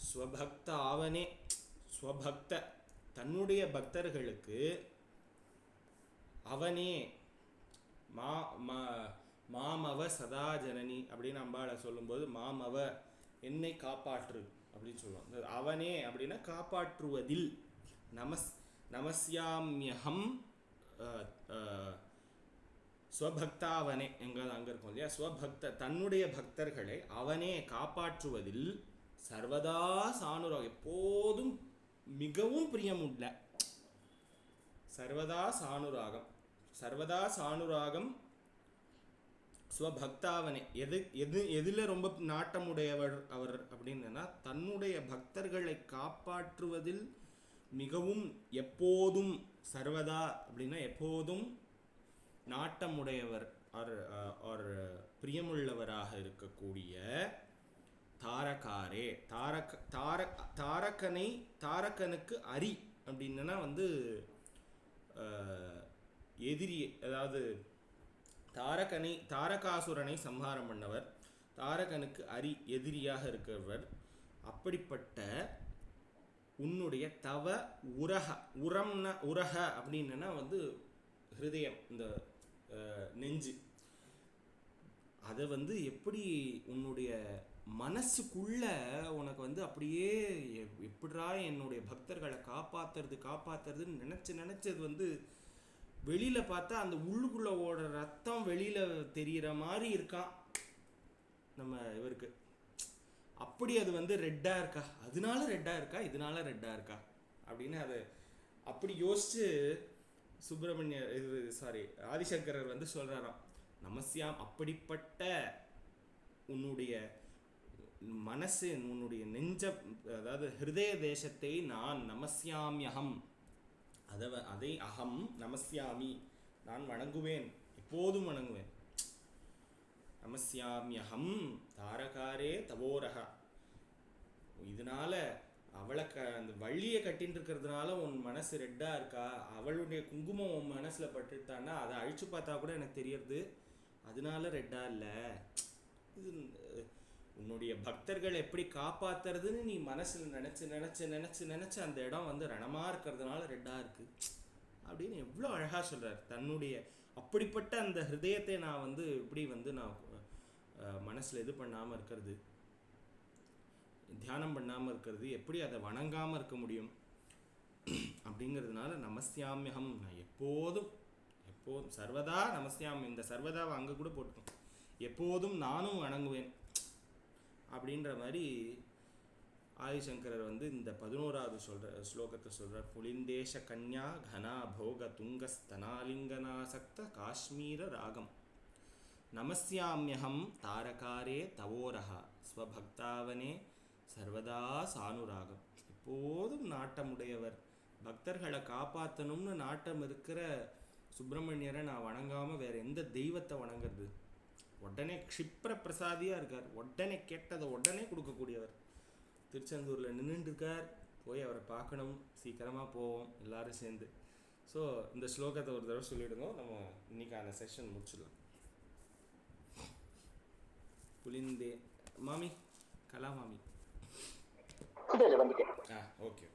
ஸ்வபக்த ஆவனே, ஸ்வபக்த தன்னுடைய பக்தர்களுக்கு அவனே மாமவ சதா ஜனனி அப்படின்னு அம்பாளை சொல்லும்போது, மாமவ என்னை காப்பாற்று அப்படின்னு சொல்லுவோம். அவனே அப்படின்னா காப்பாற்றுவதில், நமஸ்யாம்யஹம் ஸ்வபக்தாவனே எங்காவது அங்கே இருக்கும் இல்லையா, ஸ்வபக்த தன்னுடைய பக்தர்களை அவனே காப்பாற்றுவதில் சர்வதா சானுராகம், எப்போதும் மிகவும் பிரியமுள்ள, சர்வதா சானுராகம் ஸ்வபக்தாவனே. எதில் ரொம்ப நாட்டமுடையவர் அவர் அப்படின்னா, தன்னுடைய பக்தர்களை காப்பாற்றுவதில் மிகவும் எப்போதும், சர்வதா அப்படின்னா எப்போதும் நாட்டமுடையவர் ஆர் பிரியமுள்ளவராக இருக்கக்கூடிய தாரகாரே, தாரகனுக்கு அரி அப்படின்னா வந்து எதிரி, அதாவது தாரகாசுரனை சம்ஹாரம் பண்ணவர், தாரகனுக்கு அரி எதிரியாக இருக்கிறவர். அப்படிப்பட்ட உன்னுடைய தவ உரக அப்படின்னா வந்து ஹிருதயம், இந்த நெஞ்சு, அதை வந்து எப்படி உன்னுடைய மனசுக்குள்ள உனக்கு வந்து வந்து அப்படியே எப்படிரா என்னுடைய பக்தர்களை காப்பாத்துறதுன்னு நினைச்சது வந்து வெளியில பார்த்தா அந்த உள்ளுக்குள்ள ஓடுற ரத்தம் வெளியில தெரிகிற மாதிரி இருக்கான் நம்ம இவருக்கு. அப்படி அது வந்து ரெட்டா இருக்கா, அதனால ரெட்டா இருக்கா, இதனால ரெட்டா இருக்கா அப்படின்னு அது அப்படி யோசிச்சு ஆதிசங்கரர் வந்து சொல்றாராம், நமஸ்யாம் அப்படிப்பட்ட உன்னுடைய மனசு, உன்னுடைய நெஞ்ச, அதாவது ஹிருதய தேசத்தை நான் நமஸ்யாமியகம், அதை அகம் நமஸ்யாமி, நான் வணங்குவேன், எப்போதும் வணங்குவேன். நமஸ்யாமியகம் தாரகாரே தவோரக, இதனால அவளை அந்த வள்ளியை கட்டின்னு இருக்கிறதுனால உன் மனசு ரெட்டா இருக்கா, அவளுடைய குங்குமம் உன் மனசுல பட்டுட்டான்னா அதை அழிச்சு பார்த்தா கூட எனக்கு தெரியறது, அதனால ரெட்டா இல்லை. இது உன்னுடைய பக்தர்கள் எப்படி காப்பாத்துறதுன்னு நீ மனசுல நினைச்சு அந்த இடம் வந்து ரணமா இருக்கிறதுனால ரெட்டா இருக்கு அப்படின்னு எவ்வளோ அழகா சொல்றாரு. தன்னுடைய அப்படிப்பட்ட அந்த ஹிருதயத்தை நான் வந்து எப்படி வந்து நான் மனசுல இது பண்ணாம இருக்கிறது, தியானம் பண்ணாம இருக்கிறது, எப்படி அதை வணங்காம இருக்க முடியும் அப்படிங்கிறதுனால நமஸ்யாமியகம், நான் எப்போதும் சர்வதா நமஸ்யாமி, இந்த சர்வதாவை அங்க கூட போட்டுக்கணும், எப்போதும் நானும் வணங்குவேன் அப்படின்ற மாதிரி ஆதிசங்கரர் வந்து இந்த 11வது ஸ்லோகத்தை சொல்றார். புலிந்தேஷ கன்யா கனா போக துங்க ஸ்தனாலிங்கனாசக்த காஷ்மீர ராகம் நமஸ்யாமியகம் தாரகாரே தவோரஹ ஸ்வபக்தாவனே சர்வதா சானுராகம். எப்போதும் நாட்டமுடையவர், பக்தர்களை காப்பாற்றணும்னு நாட்டம் இருக்கிற சுப்பிரமணியரை நான் வணங்காம வேற எந்த தெய்வத்தை வணங்குறது? உடனே க்ஷிப்ர பிரசாதியா இருக்கார், உடனே கேட்டதை உடனே கொடுக்கக்கூடியவர். திருச்செந்தூர்ல நின்றுட்டு இருக்கார், போய் அவரை பார்க்கணும், சீக்கிரமா போவோம் எல்லாரும் சேர்ந்து. ஸோ இந்த ஸ்லோகத்தை ஒரு தடவை சொல்லிவிடுங்க, நம்ம இன்னைக்கான செஷன் முடிச்சிடலாம். புலிந்தே மாமி, கலா மாமி. ஓகே.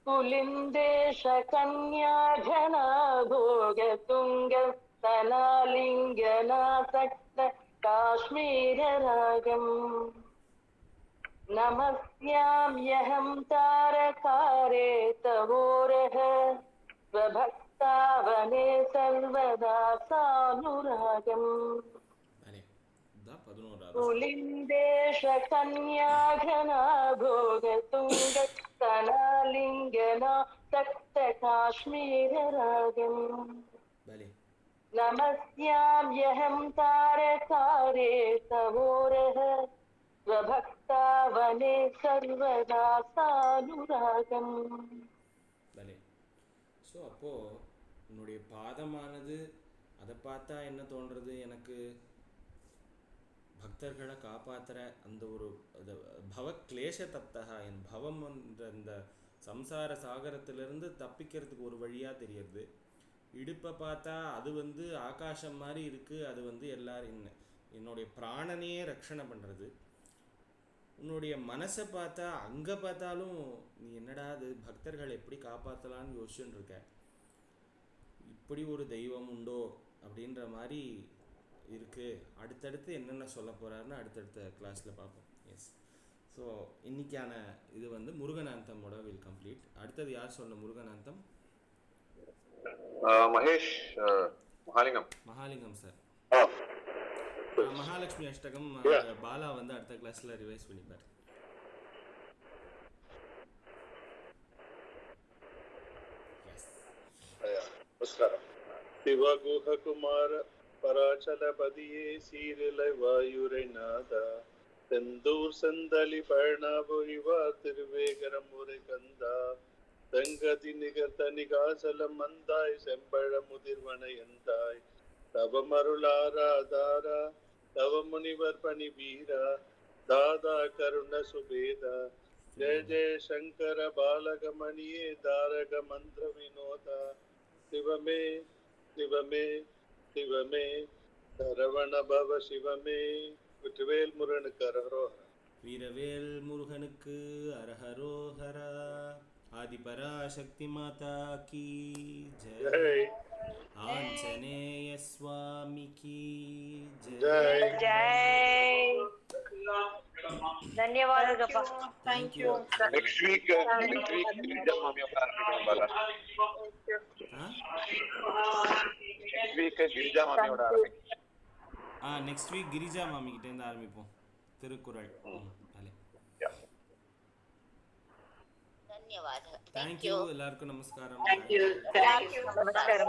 புலிந்தேஷ கன்யா ஜனா போக துங்க ஸ்தனாலிங்கனாசக்த காஷ்மீர ராகம் நமஸ்யாம்யஹம் தாரகாரே தவோரஹ ஸ்வபக்தாவனே சர்வதா சானுராகம். புலிந்தேஷ கன்யா ஜனா போக துங்க ஸ்தனாலிங்கனாசக்த காஷ்மீர ராகம் நமஸ்யாம்யஹம் தாரகாரே தவோரஹ ஸ்வபக்தாவனே சர்வதா சானுராகம். ஸோ அப்போ உன்னுடைய பாதமானது, அதை பார்த்தா என்ன தோன்றது எனக்கு, பக்தர்களை காப்பாற்றுற அந்த ஒரு பவ கிளேஷ தப்தகா, என் பவம் இந்த சம்சார சாகரத்திலிருந்து தப்பிக்கிறதுக்கு ஒரு வழியாக தெரியறது. இடுப்பை பார்த்தா அது வந்து ஆகாசம் மாதிரி இருக்குது, அது வந்து எல்லாரும் என்னுடைய பிராணனையே ரட்சணை பண்ணுறது. உன்னுடைய மனசை பார்த்தா அங்கே பார்த்தாலும் நீ என்னடா அது பக்தர்களை எப்படி காப்பாற்றலான்னு யோசிச்சுன்னு இருக்க, இப்படி ஒரு தெய்வம் உண்டோ அப்படின்ற மாதிரி இருக்குது. அடுத்தடுத்து என்னென்ன சொல்ல போகிறாருன்னு அடுத்தடுத்த கிளாஸில் பார்ப்போம். எஸ். ஸோ இன்னைக்கான இது வந்து முருகனாந்தமோட வில் கம்ப்ளீட். அடுத்தது யார் சொன்ன முருகனாந்தம்? மகேஷ் மகாலிங்கம் சார். மகாலட்சுமி அஷ்டகம் பாலா வந்து அடுத்த கிளாஸ்ல ரிவைஸ் பண்ணிப்பார். சிவகுஹகுமார பராச்சலபதியே சீரிலை வாயுரை நாதா செந்தூர் செந்தலி பழனாபுரிவா திருவேகரம் முறை கந்தா தங்கதி நிகர்த்த நிகாசலம் மந்தாய் செம்பழ முதிர்வனை எந்தாய் தவமருளாராதாரா தவ முனிவர் பணி வீரா தாதா கருண சுபேதா ஜெய ஜெய சங்கர பாலகமணியே தாரக மந்திர வினோதா சிவமே சிவமே சிவமே சரவண பவ சிவமே. வெற்றிவேல் முருகனுக்கு அரஹரோஹரா. வீரவேல் முருகனுக்கு அரஹரோஹரா. ஆதிபராசக்தி மாதா கி ஜெய். ஆஞ்சநேய சுவாமி கி ஜெய். ಧನ್ಯವಾದಗಪ್ಪ. Thank you. Next week Girija மாமியோட ஆரம்பிக்கணும் பாலா. நெக்ஸ்ட் வீக் கிரிஜா மாமியோட ஆரம்பிக்கணும். நெக்ஸ்ட் வீக் கிரிஜா மாமி கிட்ட இருந்து ஆரம்பிப்போம் திருக்குறள். ಧನ್ಯವಾದ. Thank you. ಎಲ್ಲರಿಗೂ ನಮಸ್ಕಾರ. ನಮಸ್ಕಾರ.